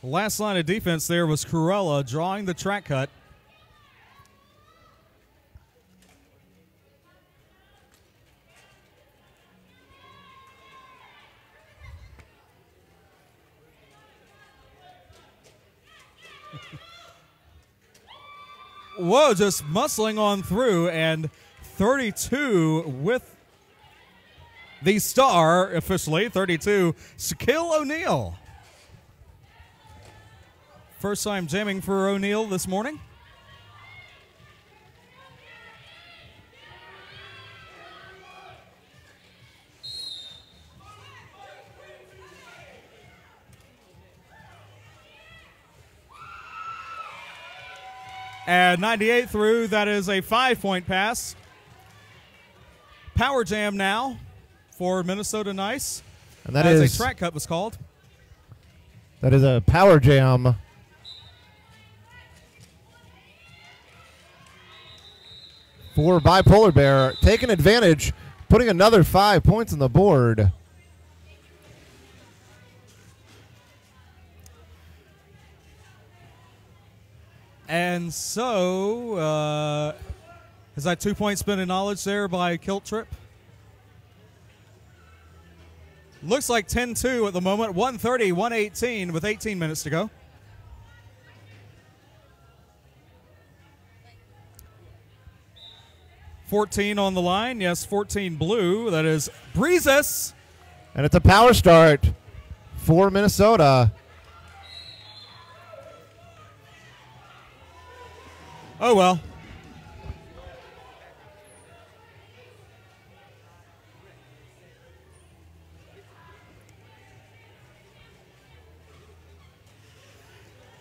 Last line of defense there was Cruella drawing the track cut. Whoa, just muscling on through, and 32 with the star officially, 32, Shaquille O'Neal. First time jamming for O'Neal this morning. And 98 through, that is a 5-point pass. Power jam now for Minnesota Nice. And that as is a track cut was called. That is a power jam. For Bipolar Bear, taking advantage, putting another 5 points on the board. And so, is that 2-point spin of knowledge there by Kilt Trip? Looks like 10-2 at the moment, 130, 118 with 18 minutes to go. $14 on the line. Yes, 14 blue. That is Breezes. And it's a power start for Minnesota. Oh, well.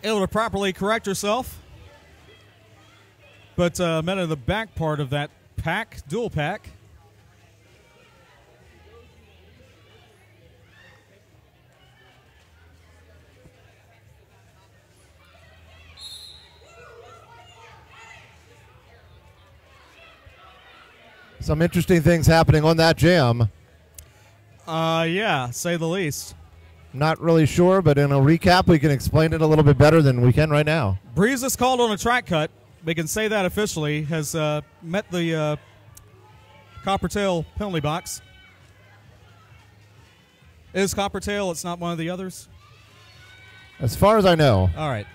able to properly correct herself, but met in the back part of that pack, dual pack. Some interesting things happening on that jam. Yeah, say the least. Not really sure, but in a recap, we can explain it a little bit better than we can right now. Breeze is called on a track cut. We can say that officially. Has met the Coppertail penalty box. Is Coppertail? It's not one of the others? As far as I know. All right.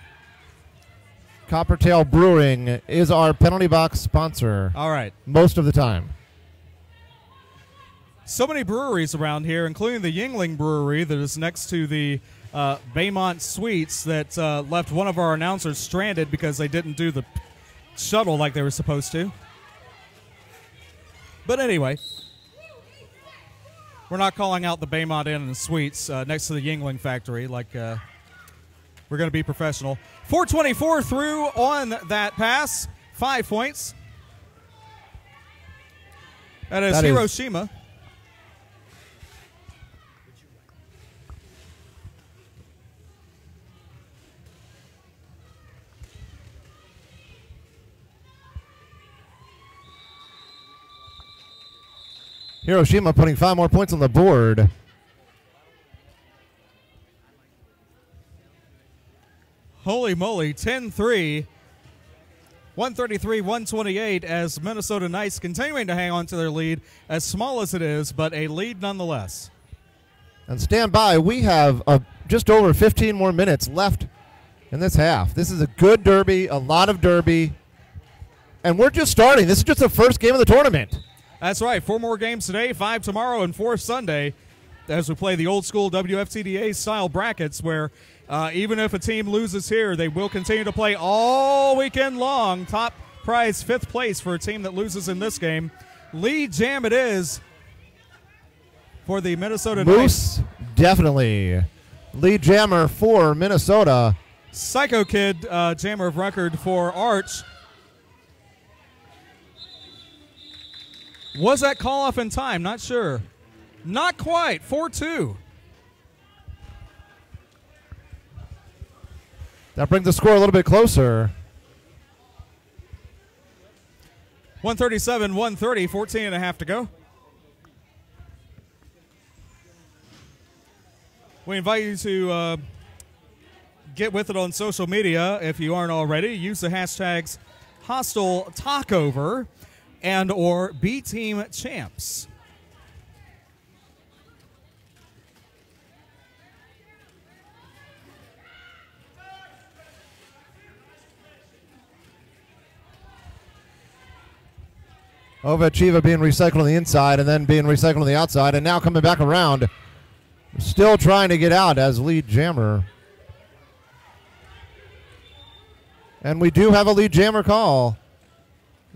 Coppertail Brewing is our penalty box sponsor. All right. Most of the time. So many breweries around here, including the Yingling Brewery that is next to the Baymont Suites, that left one of our announcers stranded because they didn't do the shuttle like they were supposed to. But anyway, we're not calling out the Baymont Inn and Suites next to the Yingling factory like we're going to be professional. 424 through on that pass. 5 points. That is Hiroshima. Hiroshima putting 5 more points on the board. Holy moly, 10-3, 133-128 as Minnesota Knights continuing to hang on to their lead, as small as it is, but a lead nonetheless. And stand by, we have just over 15 more minutes left in this half. This is a good derby, a lot of derby, and we're just starting. This is just the first game of the tournament. That's right, 4 more games today, 5 tomorrow, and 4 Sunday, as we play the old school WFTDA style brackets where even if a team loses here, they will continue to play all weekend long. Top prize 5th place for a team that loses in this game. Lead jam it is for the Minnesota Moose, Knights. Definitely. Lead jammer for Minnesota. Psycho Kid jammer of record for Arch. Was that call off in time? Not sure. Not quite. 4-2. That brings the score a little bit closer. 137-130, 14 and a half to go. We invite you to get with it on social media if you aren't already. Use the hashtags Hostile Talkover and or B Team Champs. Chiva being recycled on the inside and then being recycled on the outside, and now coming back around. Still trying to get out as lead jammer. And we do have a lead jammer call.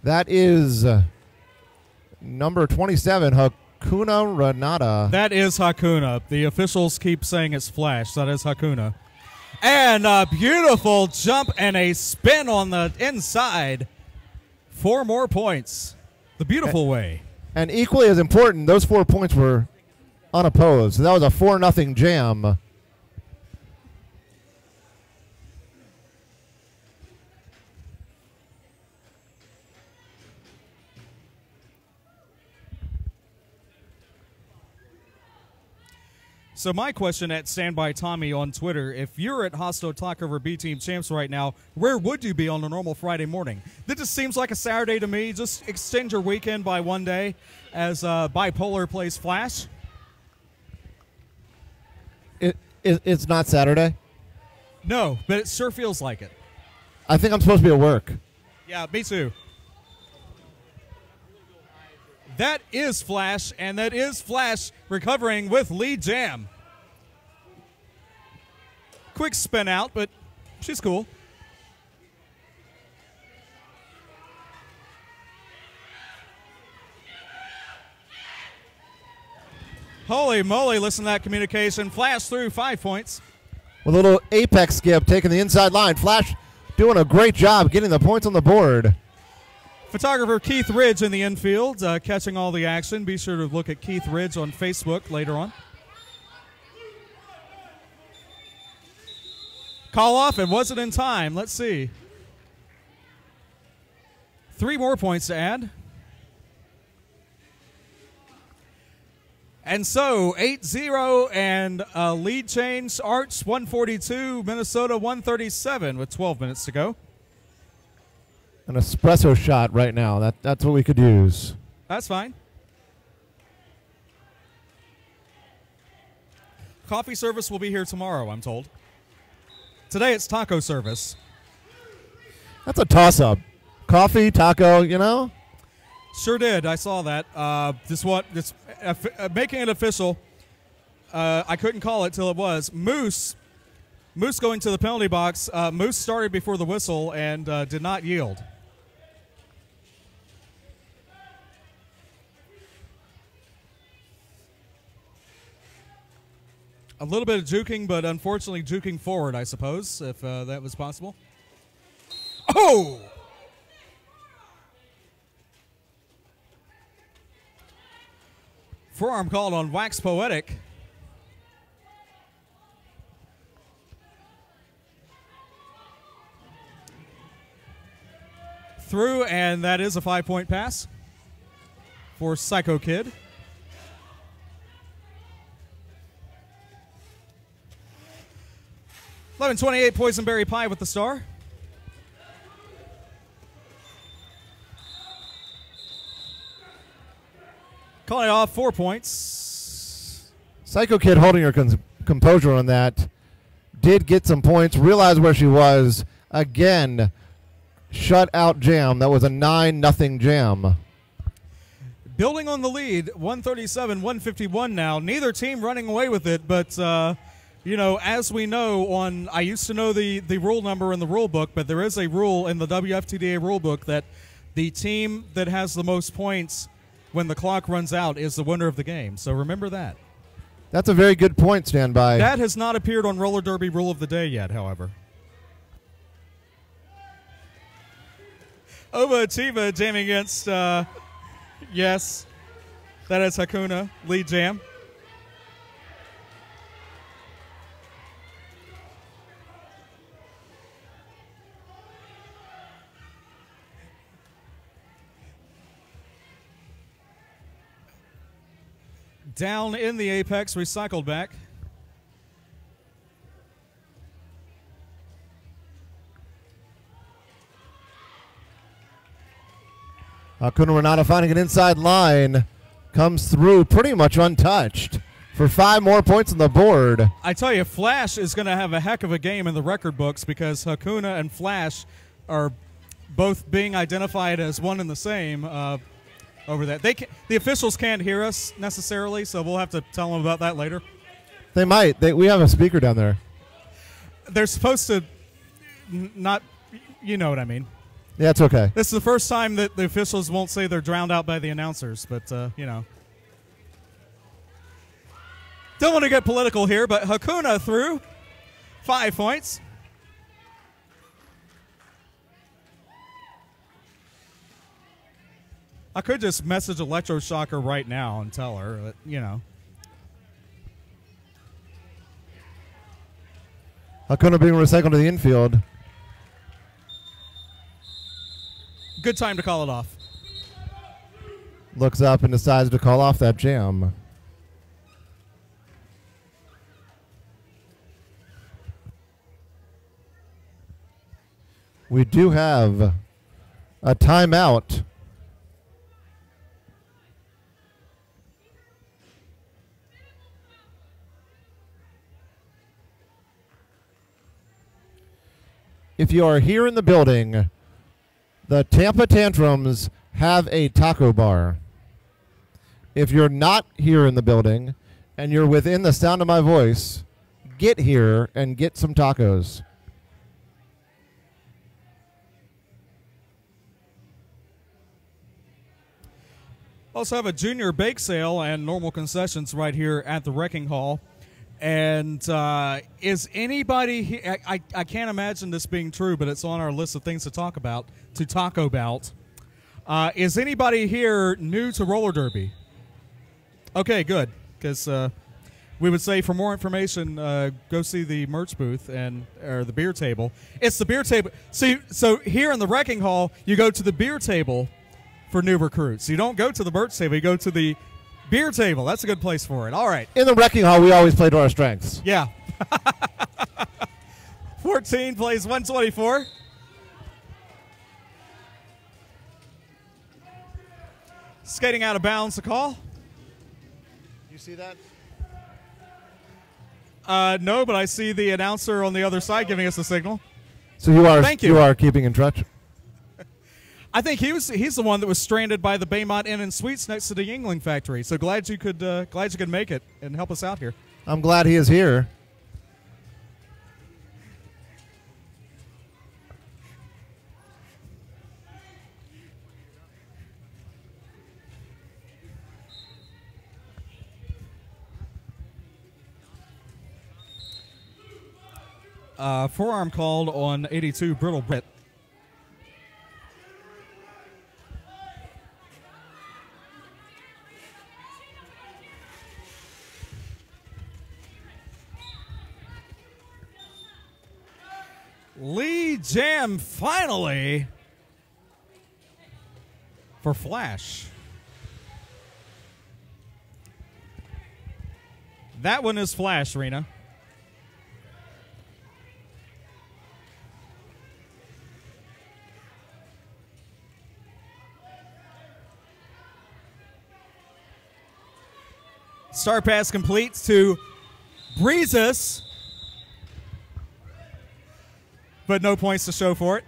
That is number 27, Hakuna Renata. That is Hakuna. The officials keep saying it's Flash. That is Hakuna. And a beautiful jump and a spin on the inside. 4 more points. The beautiful way. And equally as important, those 4 points were unopposed. So that was a 4-0 jam. So my question at Standby Tommy on Twitter, if you're at Hostile Talkover B Team Champs right now, where would you be on a normal Friday morning? That just seems like a Saturday to me. Just extend your weekend by one day as Bipolar plays Flash. It's not Saturday? No, but it sure feels like it. I think I'm supposed to be at work. Yeah, me too. That is Flash, and that is Flash recovering with lead jam. Quick spin out, but she's cool. Holy moly, listen to that communication. Flash through 5 points. with a little apex skip, taking the inside line. Flash doing a great job getting the points on the board. Photographer Keith Ridge in the infield, catching all the action. Be sure to look at Keith Ridge on Facebook later on. Call off, and was it in time? Let's see. 3 more points to add. And so 8-0 and a lead change. Arch 142, Minnesota 137 with 12 minutes to go. An espresso shot right now. That's what we could use. That's fine. Coffee service will be here tomorrow, I'm told. Today it's taco service. That's a toss-up. Coffee, taco, you know? Sure did. I saw that. Making it official. I couldn't call it till it was. Moose going to the penalty box. Moose started before the whistle and did not yield. A little bit of juking, but unfortunately juking forward, I suppose, if that was possible. Oh! Forearm called on Wax Poetic. Through, and that is a 5-point pass for Psycho Kid. .1128 Poisonberry Pie with the star. Calling off 4 points. Psycho Kid holding her composure on that. Did get some points. Realized where she was. Again, shut out jam. That was a 9-0 jam. Building on the lead, 137-151 now. Neither team running away with it, but you know, as we know, I used to know the rule number in the rule book, but there is a rule in the WFTDA rule book that the team that has the most points when the clock runs out is the winner of the game. So remember that. That's a very good point, Standby. That has not appeared on Roller Derby Rule of the Day yet, however. Ova Achieva jamming against, yes, that is Hakuna, lead jam. Down in the apex, recycled back. Hakuna Renata finding an inside line. Comes through pretty much untouched for 5 more points on the board. I tell you, Flash is going to have a heck of a game in the record books because Hakuna and Flash are both being identified as one and the same. Over that, the officials can't hear us necessarily, so we'll have to tell them about that later. They might. We have a speaker down there. They're supposed to not, you know what I mean. Yeah, it's okay. This is the first time that the officials won't say they're drowned out by the announcers, but you know. Don't want to get political here, but Hakuna through 5 points. I could just message Electroshocker right now and tell her, that, you know. Hakuna being recycled to the infield. Good time to call it off. Looks up and decides to call off that jam. We do have a timeout. If you are here in the building, the Tampa Tantrums have a taco bar. If you're not here in the building and you're within the sound of my voice, get here and get some tacos. Also have a junior bake sale and normal concessions right here at the Wrecking Hall. And is anybody here? I can't imagine this being true, but it's on our list of things to talk about, to talk about. Is anybody here new to roller derby? Okay, good. Because we would say for more information, go see the merch booth or the beer table. It's the beer table. So here in the Wrecking Hall, you go to the beer table for new recruits. You don't go to the merch table. You go to the beer table. That's a good place for it. All right. In the Wrecking Hall, we always play to our strengths. Yeah. 14 plays 124. Skating out of bounds, the call. You see that? No, but I see the announcer on the other side giving us a signal. So you are Thank you. You are keeping in touch. I think he's the one that was stranded by the Baymont Inn and Suites next to the Yingling factory. So glad you could make it and help us out here. I'm glad he is here. Forearm called on 82 Brittle Brit. Lee Jam finally for Flash. That one is Flash, Rena. Star pass complete to Breezes, but no points to show for it.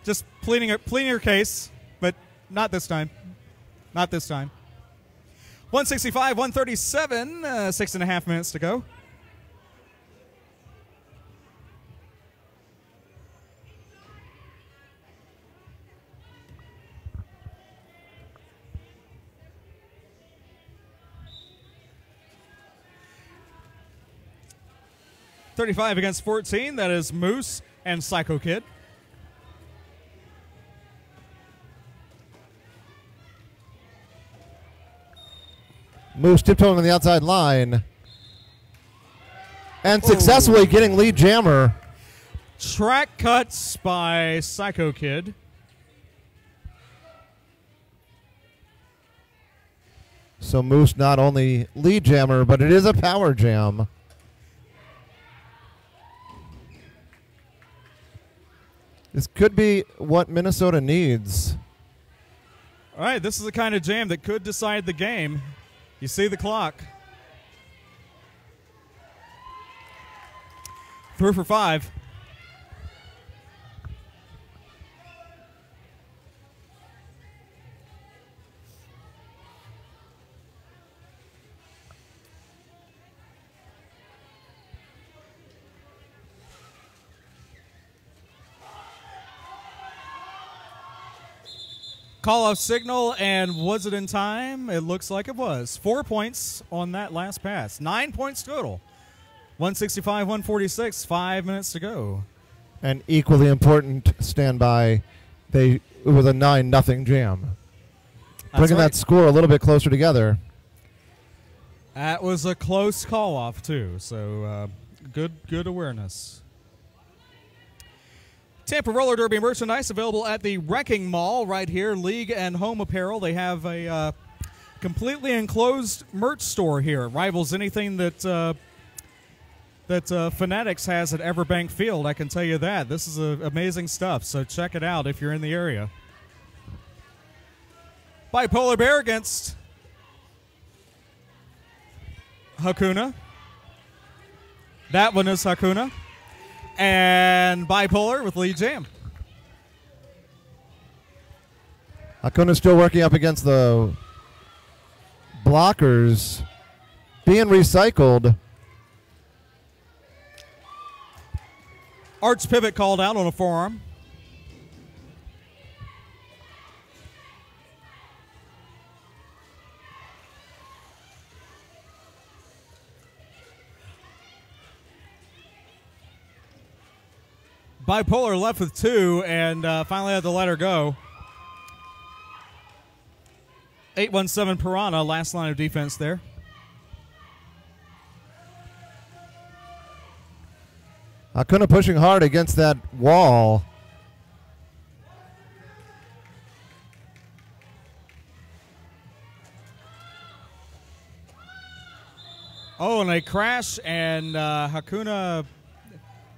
Just pleading her case, but not this time. Not this time. 165, 137, 6.5 minutes to go. $35 against 14. That is Moose and Psycho Kid. Moose tiptoeing on the outside line. And successfully getting lead jammer. Track cuts by Psycho Kid. So Moose not only lead jammer, but it is a power jam. This could be what Minnesota needs. All right, this is the kind of jam that could decide the game. You see the clock. Through for 5. Call-off signal, and was it in time? It looks like it was. 4 points on that last pass. 9 points total. 165, 146, 5 minutes to go. And equally important standby, it was a 9-0 jam. Bringing that score a little bit closer together. That was a close call-off, too, so good awareness. Tampa Roller Derby merchandise available at the Wrecking Mall right here, League and Home Apparel. They have a completely enclosed merch store here. It rivals anything that Fanatics has at Everbank Field, I can tell you that. This is amazing stuff, so check it out if you're in the area. Bipolar Bear against Hakuna. That one is Hakuna. And Bipolar with lead jam. Hakuna's still working up against the blockers. Being recycled. Arch pivot called out on a forearm. Bipolar left with 2 and finally had to let her go. 817 Piranha, last line of defense there. Hakuna pushing hard against that wall. Oh, and a crash, and Hakuna,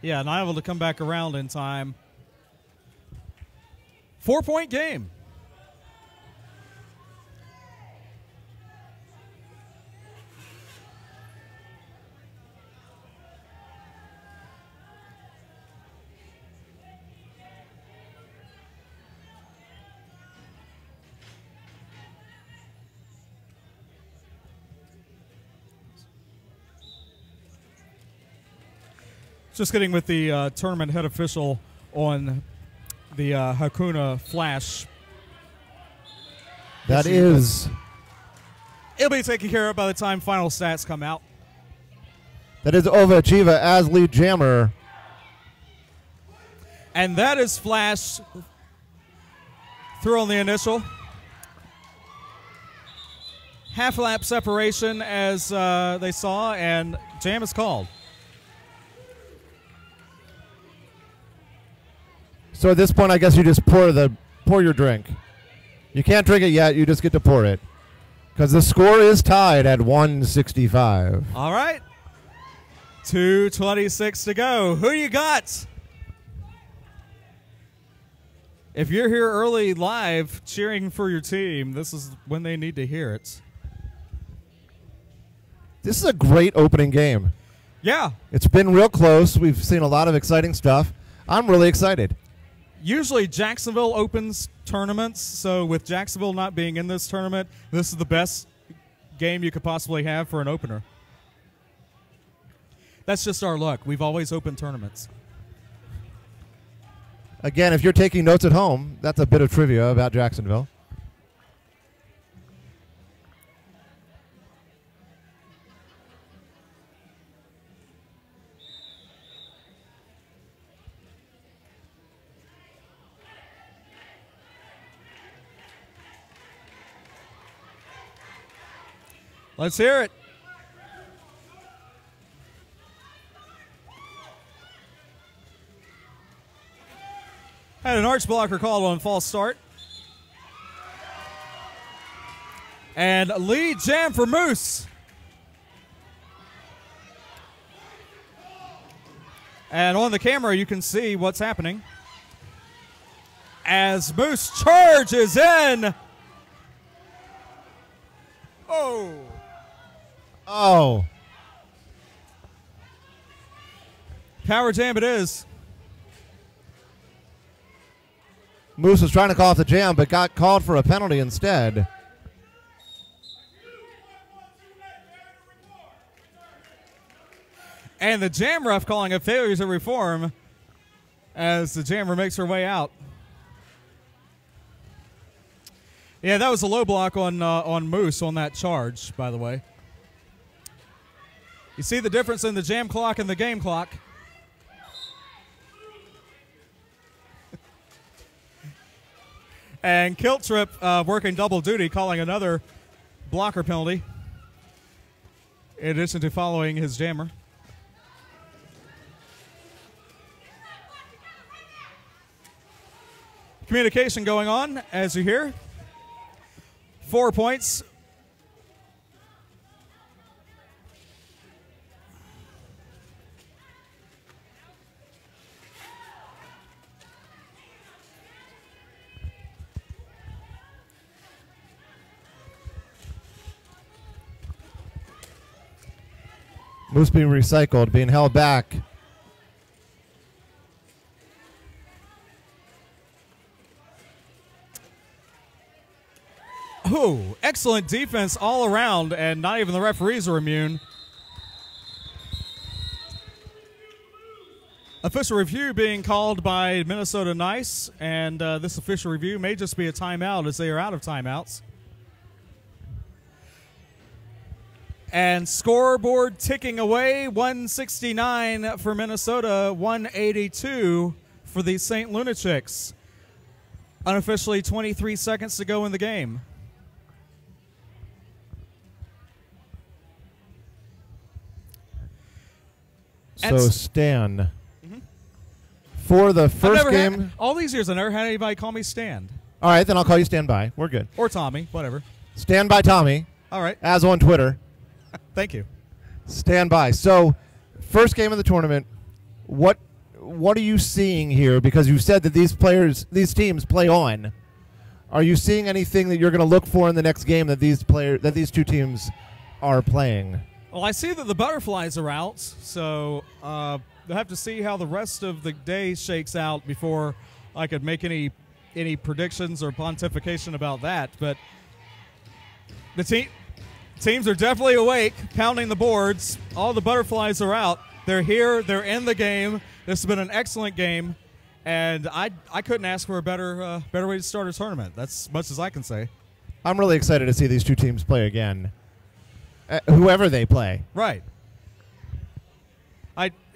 not able to come back around in time. 4-point game. Just getting with the tournament head official on the Hakuna Flash. That is. It'll be taken care of by the time final stats come out. That is Ova Achieva as lead jammer. And that is Flash through on the initial. Half lap separation as they saw, and jam is called. So at this point, I guess you just pour your drink. You can't drink it yet. You just get to pour it. Because the score is tied at 165. All right. 2:26 to go. Who you got? If you're here early live cheering for your team, this is when they need to hear it. This is a great opening game. Yeah. It's been real close. We've seen a lot of exciting stuff. I'm really excited. Usually Jacksonville opens tournaments, so with Jacksonville not being in this tournament, this is the best game you could possibly have for an opener. That's just our luck. We've always opened tournaments. Again, if you're taking notes at home, that's a bit of trivia about Jacksonville. Let's hear it. Had an arch blocker called on false start. And lead jam for Moose. And on the camera, you can see what's happening as Moose charges in. Oh. Oh. Power jam it is. Moose was trying to call off the jam, but got called for a penalty instead. And the jam ref calling a failure to reform as the jammer makes her way out. Yeah, that was a low block on Moose on that charge, by the way. You see the difference in the jam clock and the game clock. And Kilt Trip working double duty, calling another blocker penalty in addition to following his jammer. Communication going on, as you hear. 4 points. Moose being recycled, being held back. Oh, excellent defense all around, and not even the referees are immune. Official review being called by Minnesota Nice, and this official review may just be a timeout as they are out of timeouts. And scoreboard ticking away, 169 for Minnesota, 182 for the St. Lunatics. Unofficially 23 seconds to go in the game. So Stan, for the first game. All these years, I never had anybody call me Stan. All right, then I'll call you Stand By. We're good. Or Tommy, whatever. Stand By Tommy. All right. As on Twitter. Thank you. Stand by. So, first game of the tournament. What are you seeing here? Because you said that these teams play on. Are you seeing anything that you're going to look for in the next game that these two teams are playing? Well, I see that the butterflies are out, so we'll have to see how the rest of the day shakes out before I could make any predictions or pontification about that. But the teams are definitely awake, pounding the boards. All the butterflies are out. They're here. They're in the game. This has been an excellent game, and I couldn't ask for a better way to start a tournament. That's as much as I can say. I'm really excited to see these two teams play again. Whoever they play. Right.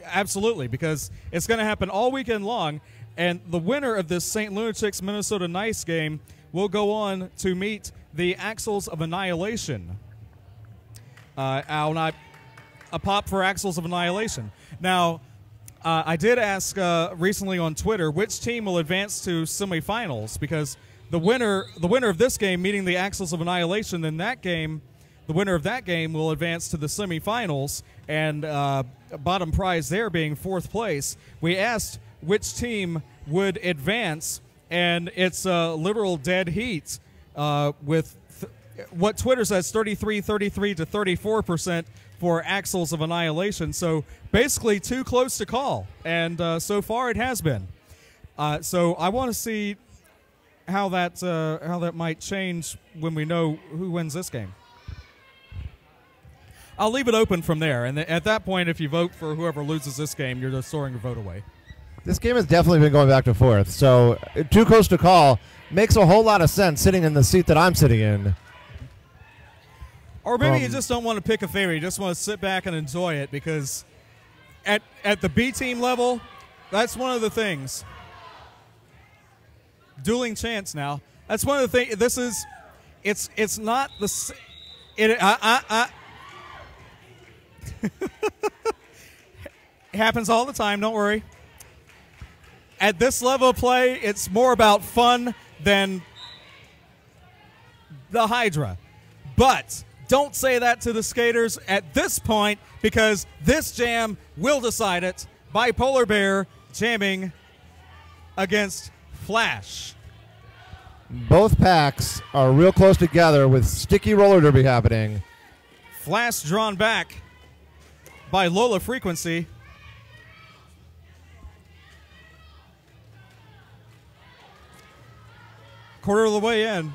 Absolutely, because it's going to happen all weekend long, and the winner of this St. Lunatics Minnesota Nice game will go on to meet the Axles of Annihilation. A pop for Axles of Annihilation. Now, I did ask recently on Twitter which team will advance to semifinals, because the winner of this game meeting the Axles of Annihilation, in that game, the winner of that game will advance to the semifinals, and bottom prize there being 4th place. We asked which team would advance, and it's literal dead heat with what Twitter says 33 to 34% for Axles of Annihilation. So basically too close to call, and so far it has been. So I want to see how that might change when we know who wins this game. I'll leave it open from there, and at that point, if you vote for whoever loses this game, you're just throwing your vote away. This game has definitely been going back and forth, so too close to call makes a whole lot of sense sitting in the seat that I'm sitting in. Or maybe you just don't want to pick a favorite. You just want to sit back and enjoy it, because at the B team level, that's one of the things. Dueling chants now. That's one of the things. This is, it's not the. It happens all the time, don't worry. At this level of play, it's more about fun than the Hydra. But don't say that to the skaters at this point, because this jam will decide it. Bipolar Bear jamming against Flash. Both packs are real close together with sticky roller derby happening. Flash drawn back by Lola Frequency. Quarter of the way in,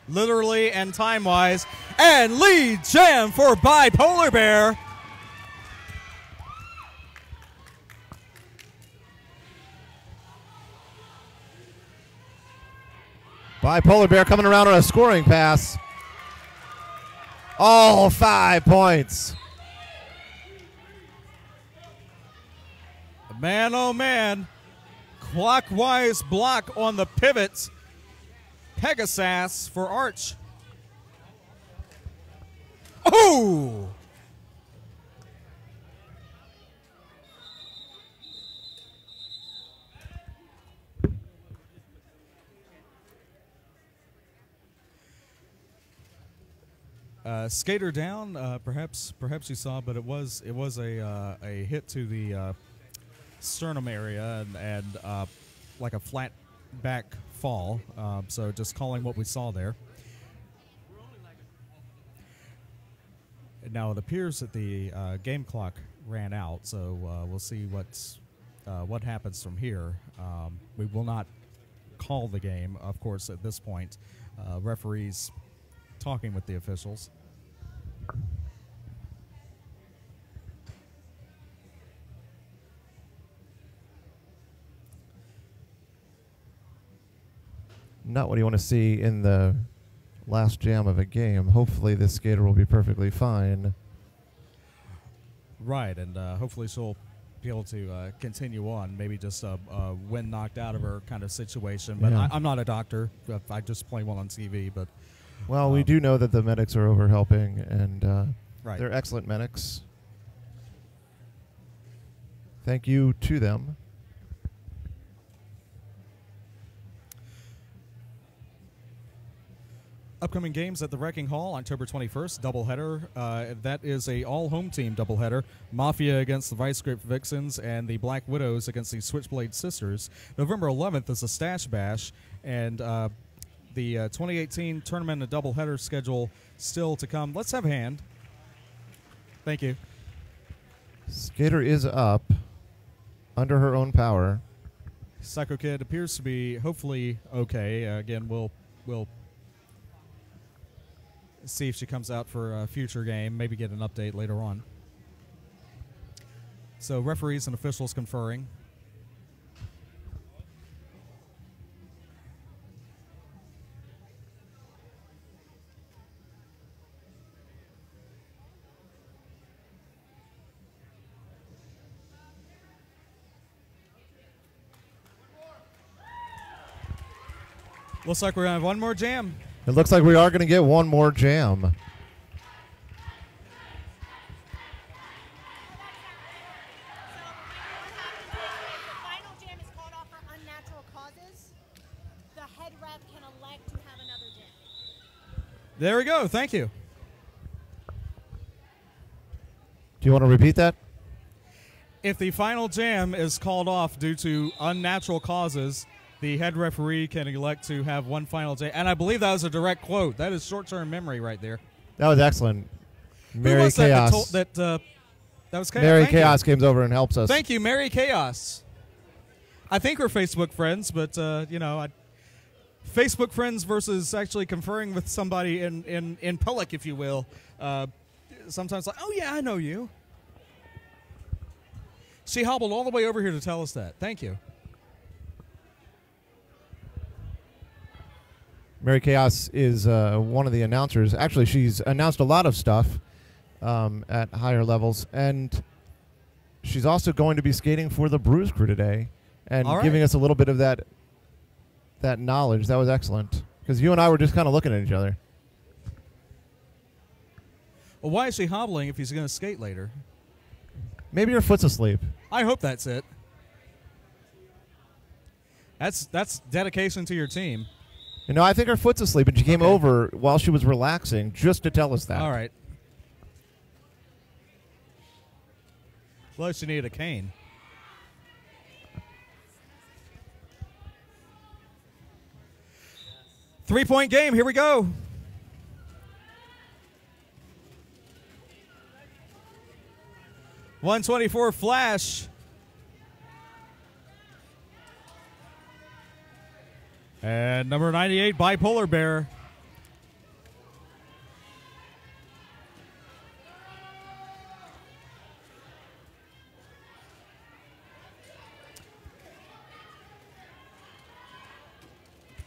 literally and time-wise, and lead jam for Bipolar Bear. Bipolar Bear coming around on a scoring pass. All 5 points. Man, oh man. Clockwise block on the pivot. Pegasus for Arch. Oh! Skater down, perhaps you saw, but it was a hit to the sternum area and like a flat back fall. So just calling what we saw there. Now it appears that the game clock ran out, so we'll see what happens from here. We will not call the game, of course, at this point. Referees talking with the officials. Not what you want to see in the last jam of a game. Hopefully this skater will be perfectly fine. Right, and hopefully she'll be able to continue on. Maybe just a win knocked out of her kind of situation. But Yeah. I'm not a doctor. I just play one on TV. But Well, we do know that the medics are over helping, and right. they're excellent medics. Thank you to them. Upcoming games at the Wrecking Hall, October 21st, doubleheader. That is a all-home team doubleheader. Mafia against the Vice Grip Vixens and the Black Widows against the Switchblade Sisters. November 11th is a Stash Bash, and the 2018 tournament and doubleheader schedule still to come. Let's have a hand. Thank you. Skater is up under her own power. Psycho Kid appears to be hopefully okay. Again, we'll see if she comes out for a future game, maybe get an update later on. So referees and officials conferring. Looks like we're going to have one more jam. It looks like we are going to get one more jam. Final jam is called off for unnatural causes. The head ref can elect to have another jam. There we go. Thank you. Do you want to repeat that? If the final jam is called off due to unnatural causes, the head referee can elect to have one final jam. And I believe that was a direct quote. That is short-term memory right there. That was excellent. Mary Who was Chaos. that was Chaos. Mary Thank you. Chaos comes over and helps us. Thank you, Mary Chaos. I think we're Facebook friends, but Facebook friends versus actually conferring with somebody in public, if you will. Sometimes like, oh yeah, I know you. She hobbled all the way over here to tell us that. Thank you. Mary Chaos is one of the announcers. Actually, she's announced a lot of stuff at higher levels, and she's also going to be skating for the Bruise Crew today and All right. giving us a little bit of that knowledge. That was excellent because you and I were just kind of looking at each other. Well, why is she hobbling if he's going to skate later? Maybe your foot's asleep. I hope that's it. That's dedication to your team. You know, I think her foot's asleep, and she came Okay. over while she was relaxing just to tell us that. All right. Well, she needed a cane. Three-point game. Here we go. .124 flash. And number 98, Bipolar Bear.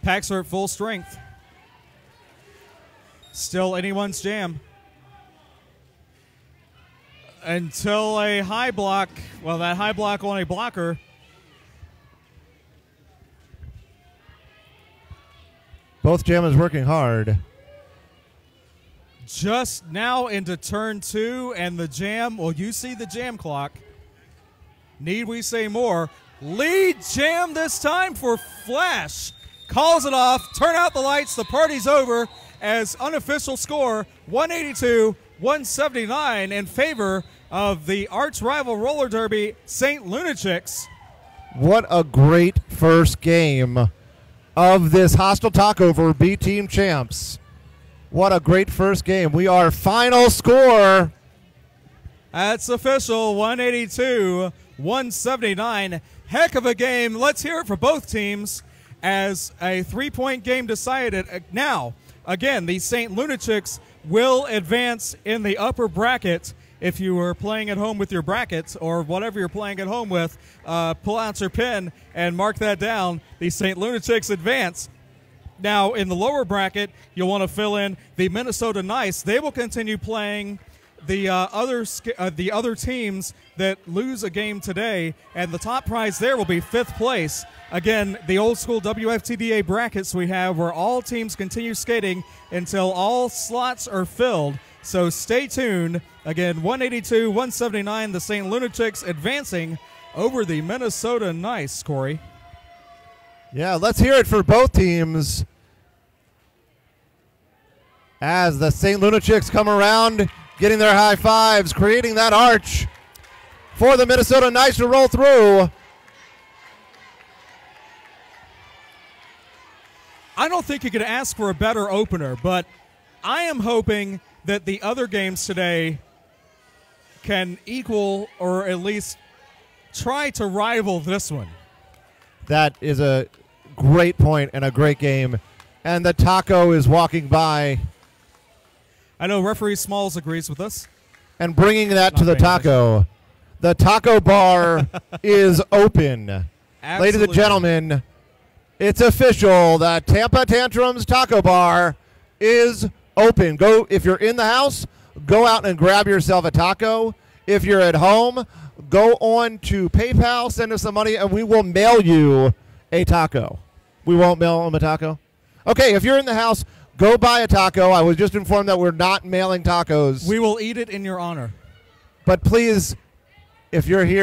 Packs are at full strength. Still anyone's jam. Until a high block. Well, that high block on a blocker. Both jammers working hard. Just now into turn 2, and the jam, well, you see the jam clock. Need we say more? Lead jam this time for Flash. Calls it off, turn out the lights, the party's over, as unofficial score 182-179 in favor of the arch rival roller derby St. Lunatics. What a great first game of this hostile talkover B Team Champs. What a great first game. We are final score. That's official, 182-179. Heck of a game. Let's hear it for both teams as a three-point game decided. Now, again, the St. Lunatics will advance in the upper bracket. If you were playing at home with your brackets or whatever you're playing at home with, pull out your pen and mark that down. The St. Lunatics advance. Now, in the lower bracket, you'll want to fill in the Minnesota Nice. They will continue playing the other teams that lose a game today, and the top prize there will be 5th place. Again, the old school WFTDA brackets we have where all teams continue skating until all slots are filled. So stay tuned. Again, 182-179, the St. Lunatics advancing over the Minnesota Nice, Corey. Yeah, let's hear it for both teams as the St. Lunatics come around, getting their high fives, creating that arch for the Minnesota Nice to roll through. I don't think you could ask for a better opener, but I am hoping that the other games today can equal or at least try to rival this one. That is a great point and a great game. And the taco is walking by. I know referee Smalls agrees with us. And bringing that to the taco. The taco bar is open. Absolutely. Ladies and gentlemen, it's official. The Tampa Tantrums Taco Bar is open. Go, if you're in the house, go out and grab yourself a taco. If you're at home, go on to PayPal, send us some money, and we will mail you a taco. We won't mail them a taco? Okay, if you're in the house, go buy a taco. I was just informed that we're not mailing tacos. We will eat it in your honor. But please, if you're here,